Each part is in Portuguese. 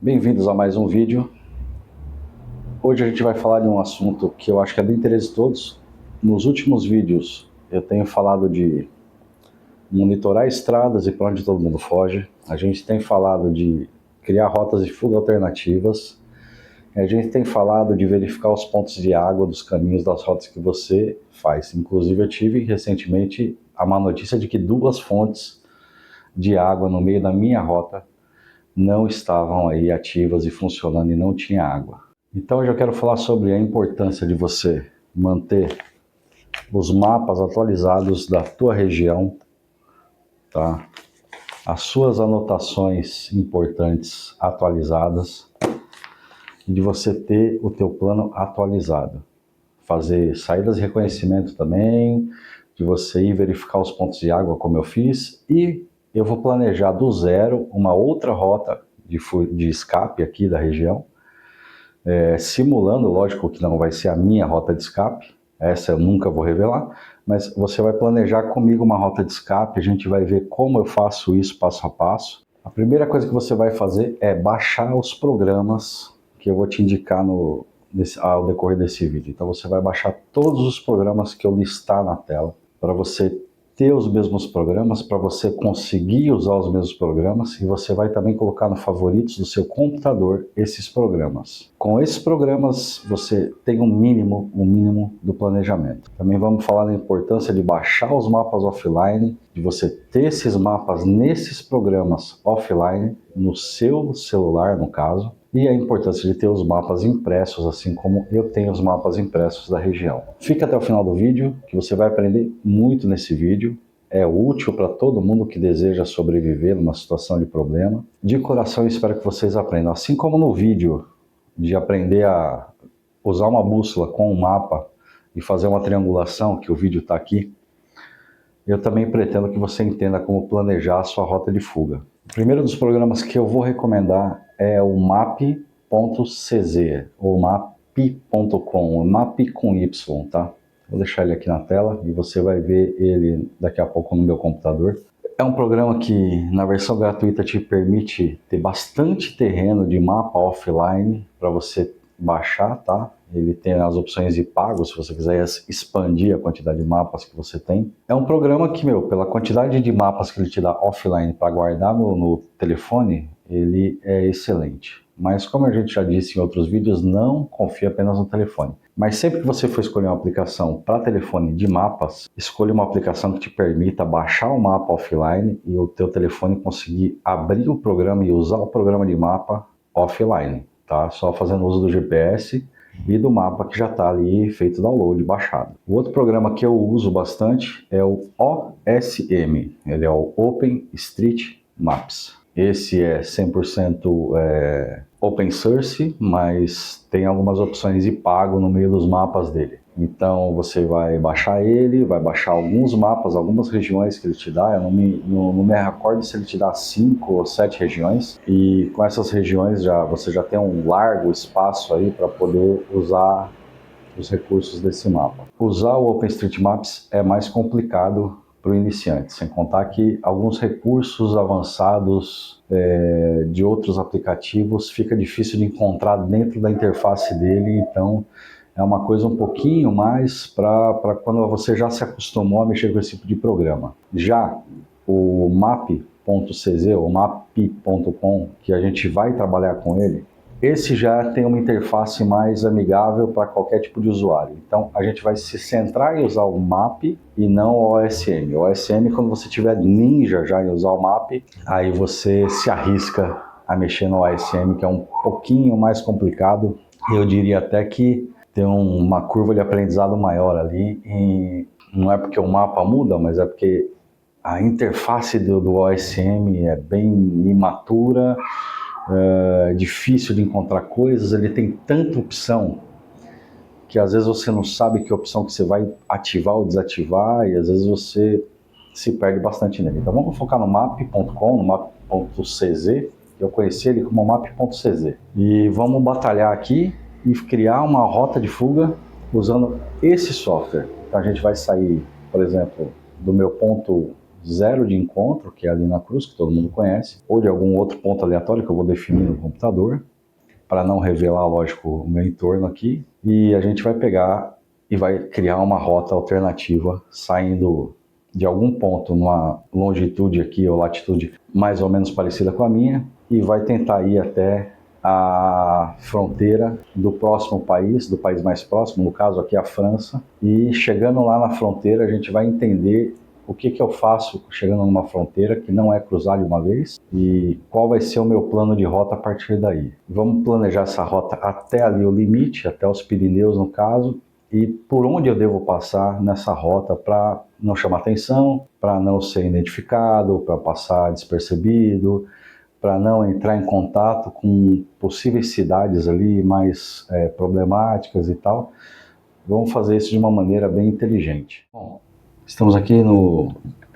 Bem-vindos a mais um vídeo. Hoje a gente vai falar de um assunto que eu acho que é do interesse de todos. Nos últimos vídeos eu tenho falado de monitorar estradas e para onde todo mundo foge. A gente tem falado de criar rotas de fuga alternativas. A gente tem falado de verificar os pontos de água dos caminhos das rotas que você faz. Inclusive eu tive recentemente a má notícia de que 2 fontes de água no meio da minha rota não estavam aí ativas e funcionando e não tinha água. Então eu já quero falar sobre a importância de você manter os mapas atualizados da tua região, tá? As suas anotações importantes atualizadas e de você ter o teu plano atualizado. Fazer saídas de reconhecimento também, de você ir verificar os pontos de água como eu fiz, e eu vou planejar do zero uma outra rota de escape aqui da região, simulando, lógico que não vai ser a minha rota de escape, essa eu nunca vou revelar, mas você vai planejar comigo uma rota de escape, a gente vai ver como eu faço isso passo a passo. A primeira coisa que você vai fazer é baixar os programas que eu vou te indicar ao decorrer desse vídeo. Então você vai baixar todos os programas que eu listar na tela, para você ter os mesmos programas, para você conseguir usar os mesmos programas, e você vai também colocar no favoritos do seu computador esses programas. Com esses programas você tem um mínimo do planejamento. Também vamos falar da importância de baixar os mapas offline, de você ter esses mapas nesses programas offline, no seu celular no caso, e a importância de ter os mapas impressos, assim como eu tenho os mapas impressos da região. Fica até o final do vídeo, que você vai aprender muito nesse vídeo. É útil para todo mundo que deseja sobreviver numa situação de problema. De coração, eu espero que vocês aprendam. Assim como no vídeo de aprender a usar uma bússola com um mapa e fazer uma triangulação, que o vídeo está aqui, eu também pretendo que você entenda como planejar a sua rota de fuga. O primeiro dos programas que eu vou recomendar é o map.cz ou map.com, map com Y, tá? Vou deixar ele aqui na tela e você vai ver ele daqui a pouco no meu computador. É um programa que na versão gratuita te permite ter bastante terreno de mapa offline para você baixar, tá? Ele tem as opções de pago, se você quiser expandir a quantidade de mapas que você tem. É um programa que, pela quantidade de mapas que ele te dá offline para guardar no telefone, ele é excelente. Mas como a gente já disse em outros vídeos, não confie apenas no telefone. Mas sempre que você for escolher uma aplicação para telefone de mapas, escolha uma aplicação que te permita baixar o mapa offline e o teu telefone conseguir abrir o programa e usar o programa de mapa offline, tá? Só fazendo uso do GPS e do mapa que já está ali feito download, baixado. O outro programa que eu uso bastante é o OSM, ele é o Open Street Maps. Esse é 100% open source, mas tem algumas opções de pago no meio dos mapas dele. Então você vai baixar ele, vai baixar alguns mapas, algumas regiões que ele te dá. Eu não me recordo se ele te dá 5 ou 7 regiões, e com essas regiões você já tem um largo espaço aí para poder usar os recursos desse mapa. Usar o OpenStreetMaps é mais complicado para o iniciante, sem contar que alguns recursos avançados de outros aplicativos fica difícil de encontrar dentro da interface dele, então é uma coisa um pouquinho mais para quando você já se acostumou a mexer com esse tipo de programa. Já o map.cz ou map.com, que a gente vai trabalhar com ele, esse já tem uma interface mais amigável para qualquer tipo de usuário. Então a gente vai se centrar em usar o map e não o OSM. O OSM, quando você tiver ninja já em usar o map, aí você se arrisca a mexer no OSM, que é um pouquinho mais complicado. Eu diria até que tem uma curva de aprendizado maior ali, e não é porque o mapa muda, mas é porque a interface do OSM é bem imatura, difícil de encontrar coisas, ele tem tanta opção que às vezes você não sabe que opção que você vai ativar ou desativar, e às vezes você se perde bastante nele. Então vamos focar no map.com, no map.cz, eu conheci ele como map.cz, e vamos batalhar aqui e criar uma rota de fuga usando esse software. Então a gente vai sair, por exemplo, do meu ponto zero de encontro, que é ali na cruz, que todo mundo conhece, ou de algum outro ponto aleatório que eu vou definir no computador, para não revelar, lógico, o meu entorno aqui. E a gente vai pegar e vai criar uma rota alternativa, saindo de algum ponto numa longitude aqui ou latitude mais ou menos parecida com a minha, e vai tentar ir até a fronteira do próximo país, do país mais próximo, no caso aqui a França, e chegando lá na fronteira a gente vai entender o que eu faço chegando numa fronteira que não é cruzar de uma vez e qual vai ser o meu plano de rota a partir daí. Vamos planejar essa rota até ali o limite, até os Pirineus no caso, e por onde eu devo passar nessa rota para não chamar atenção, para não ser identificado, para passar despercebido, para não entrar em contato com possíveis cidades ali mais problemáticas e tal. Vamos fazer isso de uma maneira bem inteligente. Bom, estamos aqui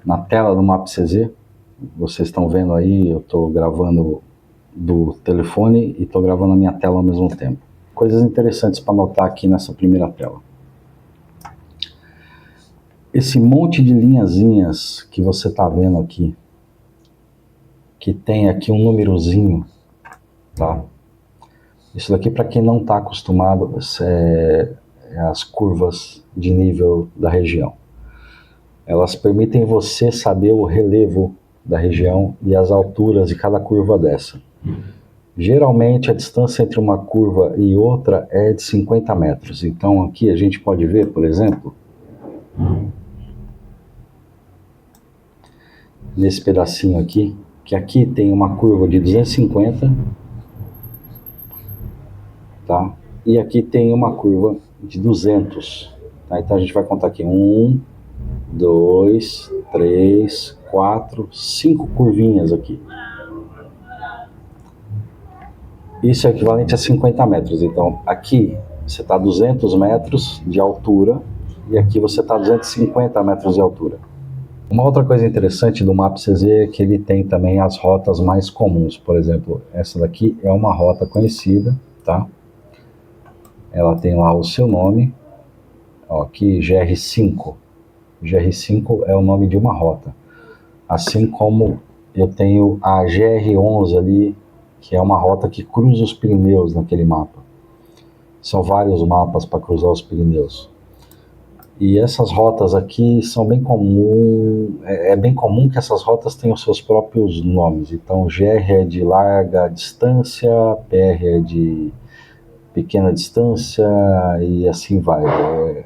na tela do Mapcz. Vocês estão vendo aí, eu estou gravando do telefone e estou gravando a minha tela ao mesmo tempo. Coisas interessantes para notar aqui nessa primeira tela. Esse monte de linhazinhas que você está vendo aqui, que tem aqui um númerozinho, tá? Isso daqui, para quem não está acostumado, é as curvas de nível da região. Elas permitem você saber o relevo da região e as alturas de cada curva dessa. Geralmente a distância entre uma curva e outra é de 50 metros. Então aqui a gente pode ver, por exemplo, nesse pedacinho aqui, que aqui tem uma curva de 250, tá? E aqui tem uma curva de 200, tá? Então a gente vai contar aqui 1, 2, 3, 4, 5 curvinhas aqui. Isso é equivalente a 50 metros. Então aqui você está a 200 metros de altura e aqui você está a 250 metros de altura. Uma outra coisa interessante do Mapcz é que ele tem também as rotas mais comuns. Por exemplo, essa daqui é uma rota conhecida, tá? Ela tem lá o seu nome, ó, aqui GR5. GR5 é o nome de uma rota. Assim como eu tenho a GR11 ali, que é uma rota que cruza os Pirineus naquele mapa. São vários mapas para cruzar os Pirineus. E essas rotas aqui são bem comuns, é bem comum que essas rotas tenham seus próprios nomes. Então GR é de larga distância, PR é de pequena distância e assim vai.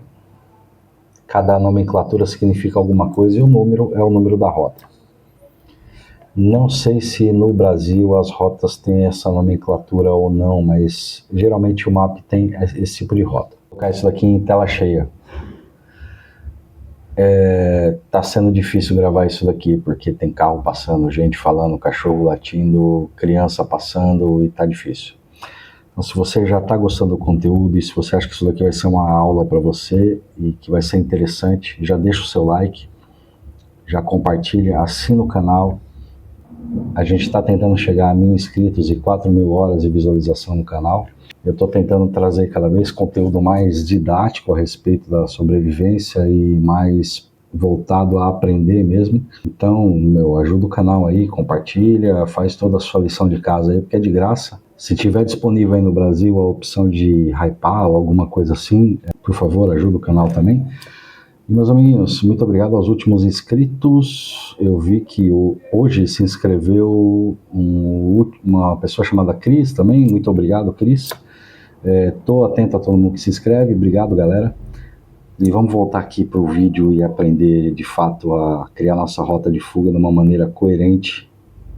Cada nomenclatura significa alguma coisa e o número é o número da rota. Não sei se no Brasil as rotas têm essa nomenclatura ou não, mas geralmente o MAP tem esse tipo de rota. Vou colocar isso daqui em tela cheia. Tá sendo difícil gravar isso daqui, porque tem carro passando, gente falando, cachorro latindo, criança passando e tá difícil. Então, se você já está gostando do conteúdo e se você acha que isso daqui vai ser uma aula para você e que vai ser interessante, já deixa o seu like, já compartilha, assina o canal. A gente está tentando chegar a 1.000 inscritos e 4.000 horas de visualização no canal. Eu estou tentando trazer cada vez conteúdo mais didático a respeito da sobrevivência e mais voltado a aprender mesmo. Então, ajuda o canal aí, compartilha, faz toda a sua lição de casa aí, porque é de graça. Se tiver disponível aí no Brasil a opção de hypar ou alguma coisa assim, por favor, ajuda o canal também. E, meus amiguinhos, muito obrigado aos últimos inscritos. Eu vi que hoje se inscreveu uma pessoa chamada Cris também. Muito obrigado, Cris. Estou atento a todo mundo que se inscreve. Obrigado, galera. E vamos voltar aqui para o vídeo e aprender, de fato, a criar nossa rota de fuga de uma maneira coerente,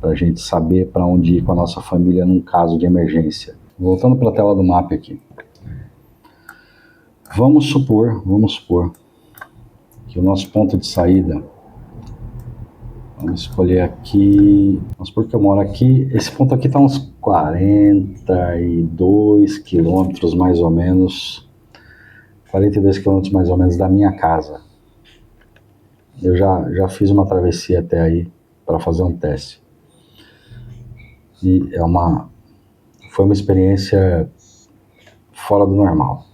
para a gente saber para onde ir com a nossa família num caso de emergência. Voltando para a tela do mapa aqui. Vamos supor que o nosso ponto de saída, vamos escolher aqui, vamos supor que eu moro aqui, esse ponto aqui está uns 42 quilômetros mais ou menos, 42 quilômetros mais ou menos da minha casa. Eu já fiz uma travessia até aí para fazer um teste. E foi uma experiência fora do normal.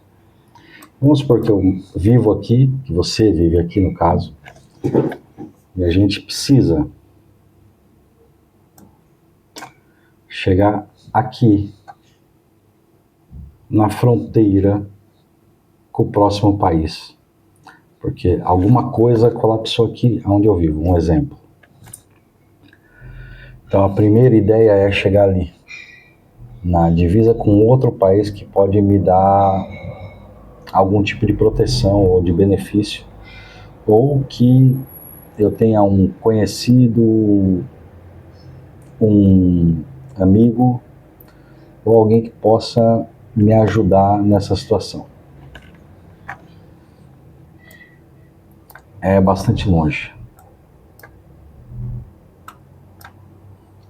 Vamos supor que eu vivo aqui, que você vive aqui no caso, E a gente precisa chegar aqui, na fronteira com o próximo país. Porque alguma coisa colapsou aqui onde eu vivo, um exemplo. Então a primeira ideia é chegar ali, na divisa com outro país que pode me dar algum tipo de proteção ou de benefício, ou que eu tenha um conhecido, um amigo, ou alguém que possa me ajudar nessa situação. É bastante longe.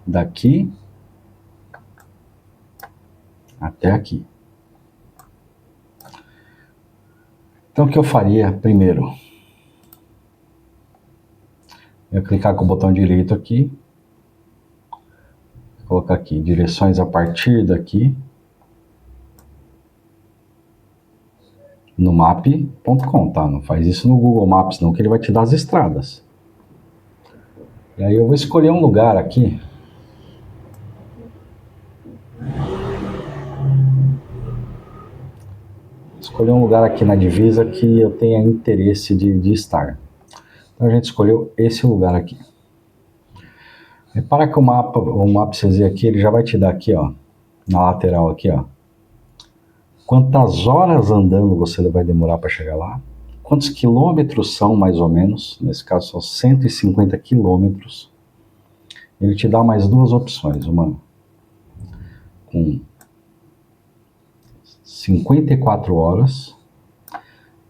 Daqui até aqui. Então o que eu faria primeiro? Eu clicar com o botão direito aqui, colocar aqui direções a partir daqui, no map.com, tá? Não faz isso no Google Maps não, que ele vai te dar as estradas. E aí eu vou escolher um lugar aqui. Escolher um lugar aqui na divisa que eu tenha interesse de estar. Então a gente escolheu esse lugar aqui. Repara que o Map CZ aqui, ele já vai te dar aqui, ó, na lateral aqui, ó, quantas horas andando você vai demorar para chegar lá, quantos quilômetros são mais ou menos, nesse caso são 150 quilômetros. Ele te dá mais duas opções, uma com 54 horas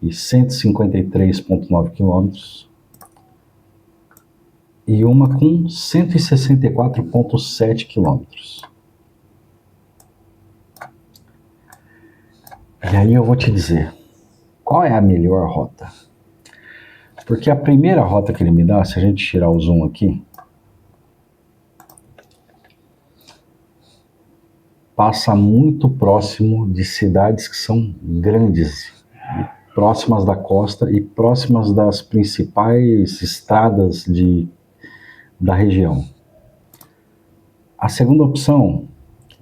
e 153,9 quilômetros e uma com 164,7 quilômetros. E aí eu vou te dizer, qual é a melhor rota? Porque a primeira rota que ele me dá, se a gente tirar o zoom aqui, passa muito próximo de cidades que são grandes, próximas da costa e próximas das principais estradas da região. A segunda opção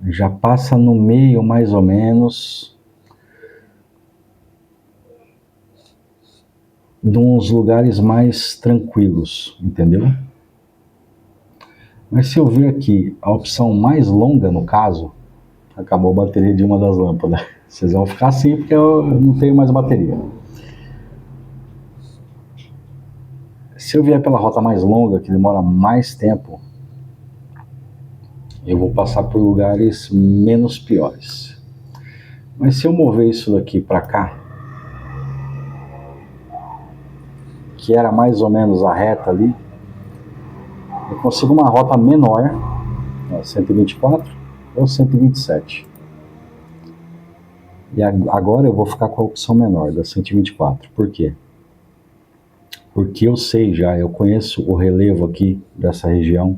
já passa no meio, mais ou menos, de uns lugares mais tranquilos, entendeu? Mas se eu vir aqui a opção mais longa, no caso, acabou a bateria de uma das lâmpadas. Vocês vão ficar assim porque eu não tenho mais bateria. Se eu vier pela rota mais longa, que demora mais tempo, eu vou passar por lugares menos piores. Mas se eu mover isso daqui para cá, que era mais ou menos a reta ali, eu consigo uma rota menor, 124 ou 127. E agora eu vou ficar com a opção menor, da 124. Por quê? Porque eu sei já, eu conheço o relevo aqui dessa região,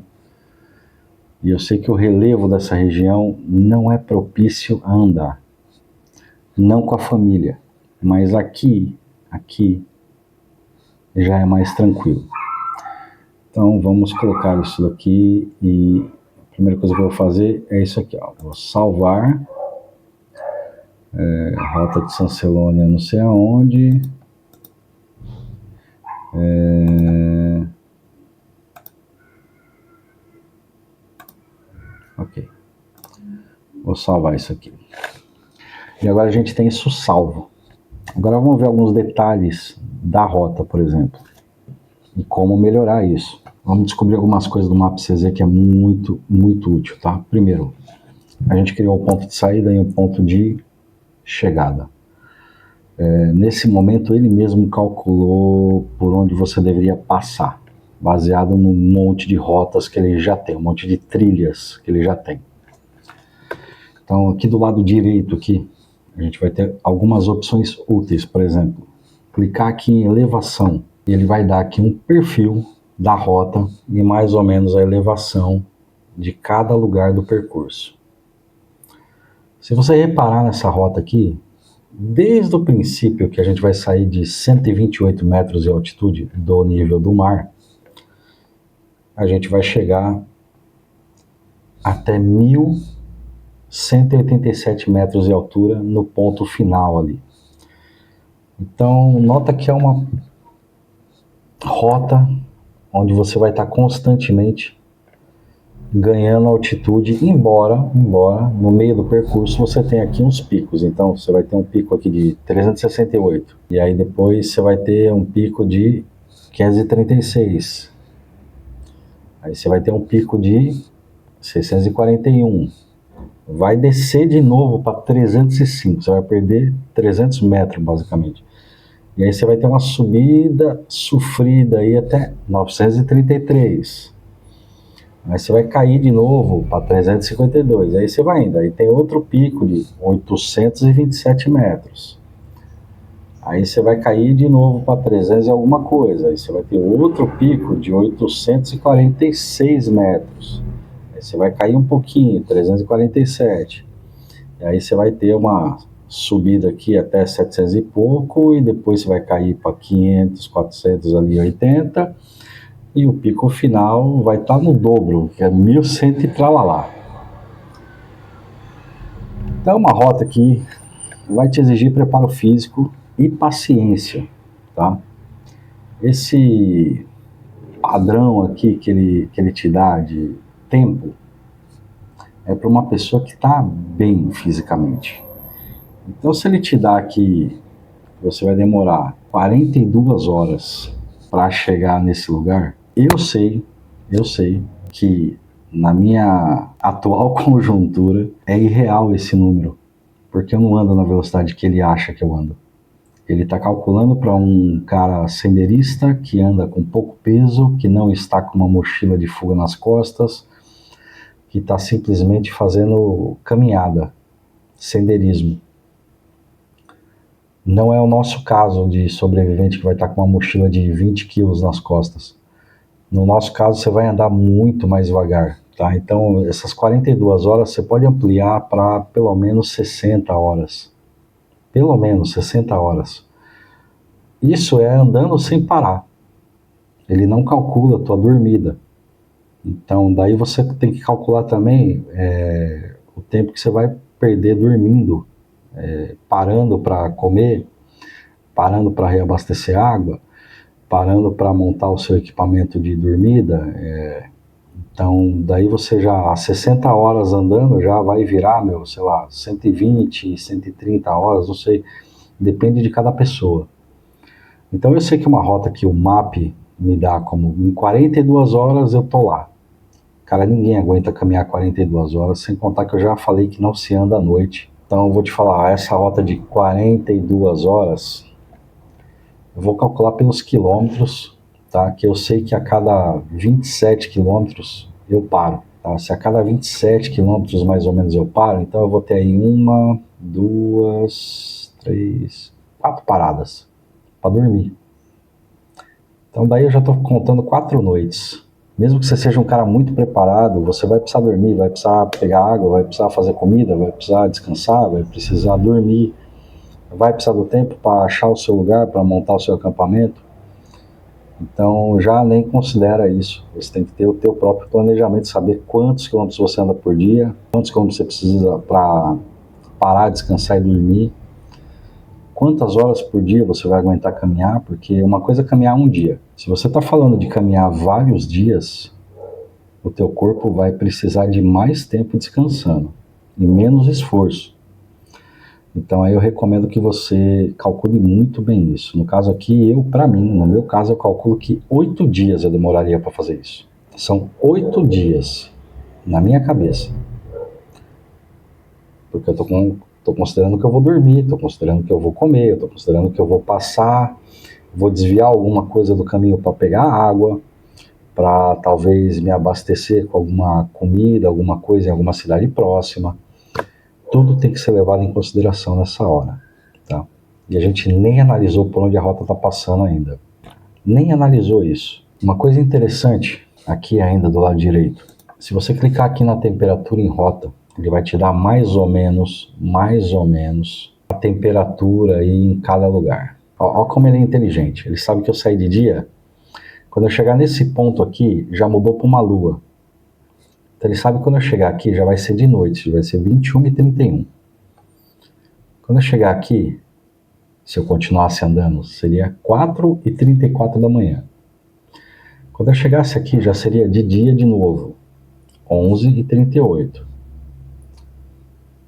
e eu sei que o relevo dessa região não é propício a andar. Não com a família, mas aqui já é mais tranquilo. Então vamos colocar isso daqui e a primeira coisa que eu vou fazer é isso aqui, ó. Vou salvar rota de São Celônia, não sei aonde. Ok. Vou salvar isso aqui. E agora a gente tem isso salvo. Agora vamos ver alguns detalhes da rota, por exemplo, e como melhorar isso. Vamos descobrir algumas coisas do MapCZ que é muito, muito útil, tá? Primeiro, a gente criou um ponto de saída e um ponto de chegada. Nesse momento, ele mesmo calculou por onde você deveria passar, baseado num monte de rotas que ele já tem, um monte de trilhas que ele já tem. Então, aqui do lado direito, aqui, a gente vai ter algumas opções úteis. Por exemplo, clicar aqui em elevação, e ele vai dar aqui um perfil da rota e mais ou menos a elevação de cada lugar do percurso. Se você reparar nessa rota aqui, desde o princípio que a gente vai sair de 128 metros de altitude do nível do mar, a gente vai chegar até 1.187 metros de altura no ponto final ali. Então, nota que é uma rota onde você vai estar constantemente ganhando altitude, embora no meio do percurso você tenha aqui uns picos. Então, você vai ter um pico aqui de 368, e aí depois você vai ter um pico de 536, aí você vai ter um pico de 641, vai descer de novo para 305, você vai perder 300 metros basicamente. E aí você vai ter uma subida sofrida aí até 933. Aí você vai cair de novo para 352. Aí você vai indo. Aí tem outro pico de 827 metros. Aí você vai cair de novo para 300 e alguma coisa. Aí você vai ter outro pico de 846 metros. Aí você vai cair um pouquinho, 347. E aí você vai ter uma subida aqui até 700 e pouco, e depois você vai cair para 500, 400 ali, 80, e o pico final vai estar no dobro, que é 1.100 e tralalá. Então é uma rota que vai te exigir preparo físico e paciência, tá? Esse padrão aqui que ele te dá de tempo é para uma pessoa que está bem fisicamente. Então, se ele te dá aqui, você vai demorar 42 horas para chegar nesse lugar, eu sei que na minha atual conjuntura é irreal esse número, porque eu não ando na velocidade que ele acha que eu ando. Ele está calculando para um cara senderista que anda com pouco peso, que não está com uma mochila de fuga nas costas, que está simplesmente fazendo caminhada, senderismo. Não é o nosso caso de sobrevivente que vai estar com uma mochila de 20 quilos nas costas. No nosso caso, você vai andar muito mais devagar, tá? Então, essas 42 horas você pode ampliar para pelo menos 60 horas. Pelo menos 60 horas. Isso é andando sem parar. Ele não calcula a tua dormida. Então, daí você tem que calcular também o tempo que você vai perder dormindo, parando para comer, parando para reabastecer água, parando para montar o seu equipamento de dormida. Então, daí você já, a 60 horas andando, já vai virar, sei lá, 120, 130 horas, não sei, depende de cada pessoa. Então, eu sei que uma rota que o MAP me dá como em 42 horas eu tô lá. Cara, ninguém aguenta caminhar 42 horas, sem contar que eu já falei que não se anda à noite. Então, eu vou te falar, essa rota de 42 horas, eu vou calcular pelos quilômetros, tá? Que eu sei que a cada 27 quilômetros eu paro, tá? Se a cada 27 quilômetros mais ou menos eu paro, então eu vou ter aí 1, 2, 3, 4 paradas para dormir. Então daí eu já estou contando 4 noites. Mesmo que você seja um cara muito preparado, você vai precisar dormir, vai precisar pegar água, vai precisar fazer comida, vai precisar descansar, vai precisar dormir, vai precisar do tempo para achar o seu lugar, para montar o seu acampamento. Então já nem considera isso. Você tem que ter o teu próprio planejamento, saber quantos quilômetros você anda por dia, quantos quilômetros você precisa para parar, descansar e dormir, quantas horas por dia você vai aguentar caminhar, porque uma coisa é caminhar um dia. Se você está falando de caminhar vários dias, o teu corpo vai precisar de mais tempo descansando e menos esforço. Então aí eu recomendo que você calcule muito bem isso. No caso aqui, no meu caso, eu calculo que 8 dias eu demoraria para fazer isso. São 8 dias na minha cabeça. Porque eu tô considerando que eu vou dormir, tô considerando que eu vou comer, eu tô considerando que eu vou passar, vou desviar alguma coisa do caminho para pegar água, para talvez me abastecer com alguma comida, alguma coisa em alguma cidade próxima. Tudo tem que ser levado em consideração nessa hora, tá? E a gente nem analisou por onde a rota está passando ainda. Nem analisou isso. Uma coisa interessante, aqui ainda do lado direito, se você clicar aqui na temperatura em rota, ele vai te dar mais ou menos, a temperatura aí em cada lugar. Olha como ele é inteligente. Ele sabe que eu saí de dia, Quando eu chegar nesse ponto aqui, já mudou para uma lua. Então ele sabe que quando eu chegar aqui, já vai ser de noite, vai ser 21h31. Quando eu chegar aqui, se eu continuasse andando, seria 4h34 da manhã. Quando eu chegasse aqui, já seria de dia de novo, 11h38.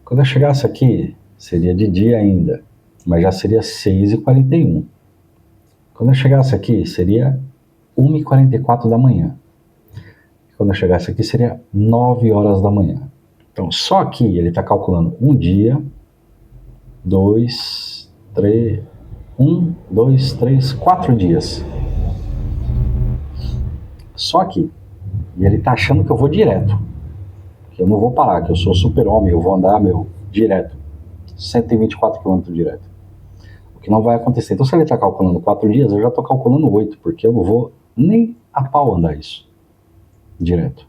Quando eu chegasse aqui, seria de dia ainda, mas já seria 6h41. Quando eu chegasse aqui, seria 1h44 da manhã. Quando eu chegasse aqui, seria 9 horas da manhã. Então, só aqui ele está calculando um dia, 2, 3, 1, 2, 3, 4 dias. Só aqui. E ele está achando que eu vou direto. Que eu não vou parar, que eu sou super-homem, eu vou andar, direto. 124 km direto. O que não vai acontecer. Então, se ele está calculando 4 dias, eu já estou calculando 8, porque eu não vou nem a pau andar isso direto.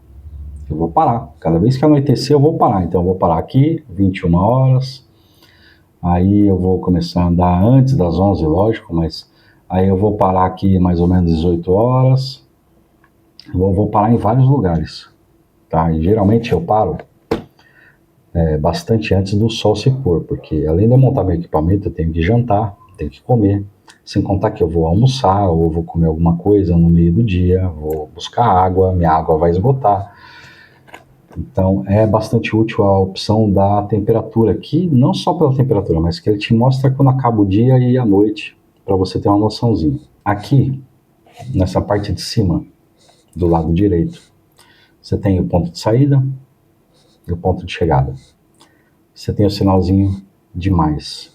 Eu vou parar. Cada vez que anoitecer, eu vou parar. Então, eu vou parar aqui, 21 horas. Aí eu vou começar a andar antes das 11, lógico, mas aí eu vou parar aqui mais ou menos 18 horas. Eu vou parar em vários lugares, tá? E geralmente eu paro bastante antes do sol se pôr, porque além de eu montar meu equipamento, eu tenho que jantar, tenho que comer. Sem contar que eu vou almoçar ou vou comer alguma coisa no meio do dia, vou buscar água, minha água vai esgotar. Então é bastante útil a opção da temperatura aqui, não só pela temperatura, mas que ele te mostra quando acaba o dia e a noite, para você ter uma noçãozinha. Aqui, nessa parte de cima, do lado direito, você tem o ponto de saída e o ponto de chegada. Você tem o sinalzinho de mais.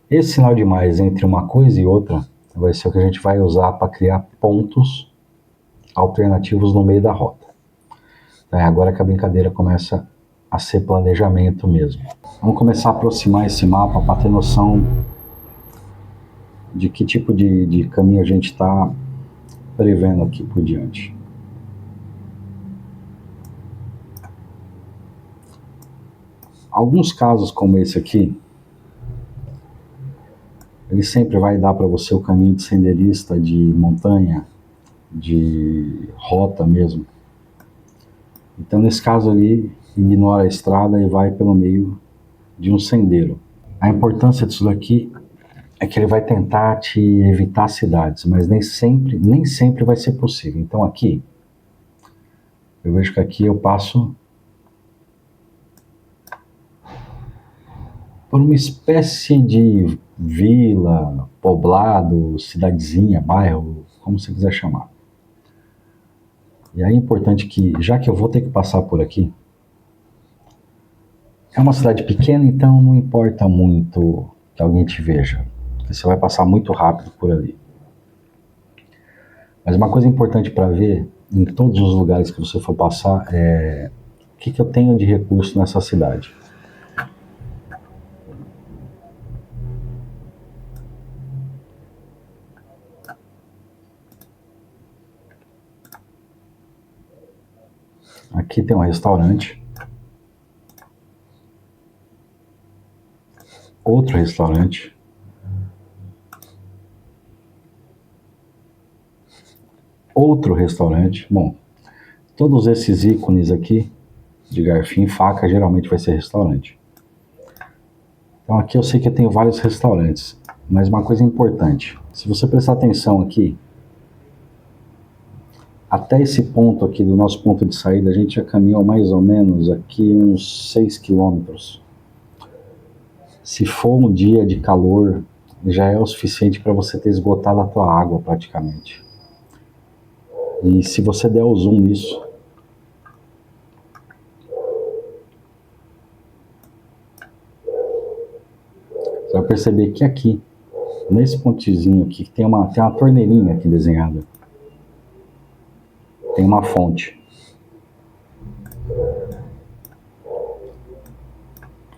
Esse sinal de mais entre uma coisa e outra vai ser o que a gente vai usar para criar pontos alternativos no meio da rota. É agora que a brincadeira começa a ser planejamento mesmo. Vamos começar a aproximar esse mapa para ter noção de que tipo de caminho a gente está prevendo aqui por diante. Alguns casos como esse aqui, ele sempre vai dar para você o caminho de senderista, de montanha, de rota mesmo. Então, nesse caso ali, ignora a estrada e vai pelo meio de um sendeiro. A importância disso daqui é que ele vai tentar te evitar cidades, mas nem sempre vai ser possível. Então aqui, eu vejo que aqui eu passo por uma espécie de vila, poblado, cidadezinha, bairro, como você quiser chamar. E aí é importante que, já que eu vou ter que passar por aqui, é uma cidade pequena, então não importa muito que alguém te veja, porque você vai passar muito rápido por ali. Mas uma coisa importante para ver em todos os lugares que você for passar é o que eu tenho de recurso nessa cidade. Aqui tem um restaurante, outro restaurante, outro restaurante. Bom, todos esses ícones aqui de garfinho e faca geralmente vai ser restaurante. Então aqui eu sei que eu tenho vários restaurantes, mas uma coisa importante, se você prestar atenção aqui, até esse ponto aqui do nosso ponto de saída, a gente já caminhou mais ou menos aqui uns 6 quilômetros. Se for um dia de calor, já é o suficiente para você ter esgotado a tua água praticamente. E se você der o zoom nisso, você vai perceber que aqui, nesse pontezinho aqui, tem uma torneirinha aqui desenhada. Tem uma fonte.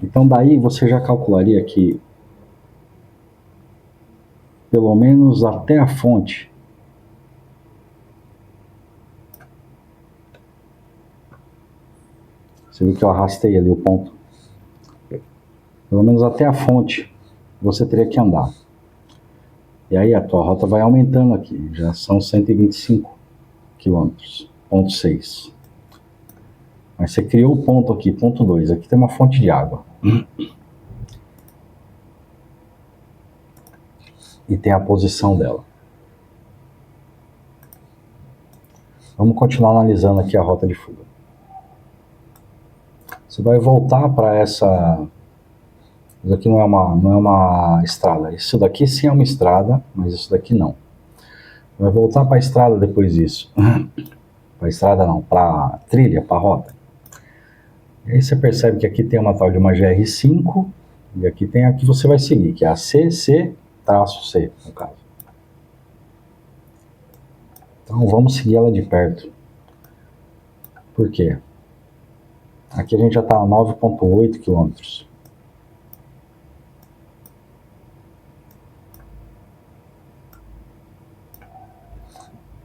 Então daí você já calcularia que pelo menos até a fonte você viu que eu arrastei ali o ponto. Pelo menos até a fonte você teria que andar. E aí a tua rota vai aumentando aqui, já são 125 quilômetros, ponto 6. Mas você criou o ponto aqui, ponto 2, aqui tem uma fonte de água. E tem a posição dela. Vamos continuar analisando aqui a rota de fuga. Você vai voltar para essa... Isso aqui não é uma estrada. Isso daqui sim é uma estrada, mas isso daqui não. Vai voltar para a estrada depois disso. Para a estrada não, para a trilha, para a rota. E aí você percebe que aqui tem uma tal de uma GR5, e aqui tem a que você vai seguir, que é a CC-C, no caso. Então vamos seguir ela de perto. Por quê? Aqui a gente já está a 9,8 quilômetros.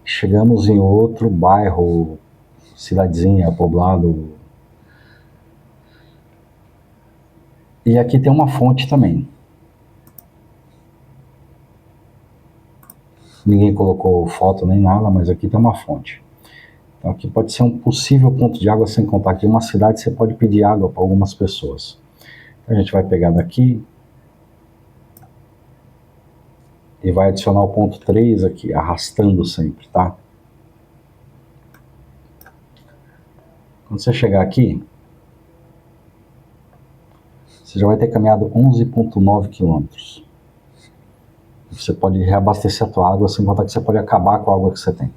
Chegamos em outro bairro, cidadezinha, poblado. E aqui tem uma fonte também. Ninguém colocou foto nem nada, mas aqui tem uma fonte. Então aqui pode ser um possível ponto de água, sem contar que em uma cidade você pode pedir água para algumas pessoas. Então a gente vai pegar daqui e vai adicionar o ponto 3 aqui, arrastando sempre, tá? Quando você chegar aqui, você já vai ter caminhado 11,9 quilômetros. Você pode reabastecer a tua água, sem contar que você pode acabar com a água que você tem.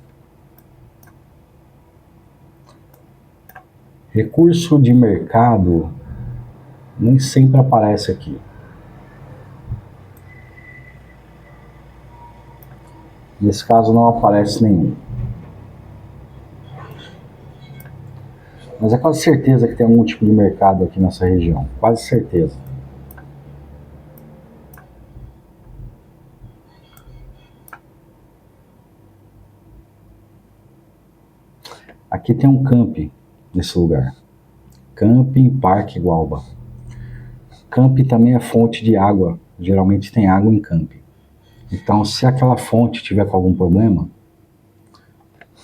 Recurso de mercado nem sempre aparece aqui. Nesse caso não aparece nenhum. Mas é quase certeza que tem algum tipo de mercado aqui nessa região. Quase certeza. Aqui tem um camping nesse lugar. Camping Parque Gualba. Camping também é fonte de água. Geralmente tem água em camping. Então, se aquela fonte tiver com algum problema,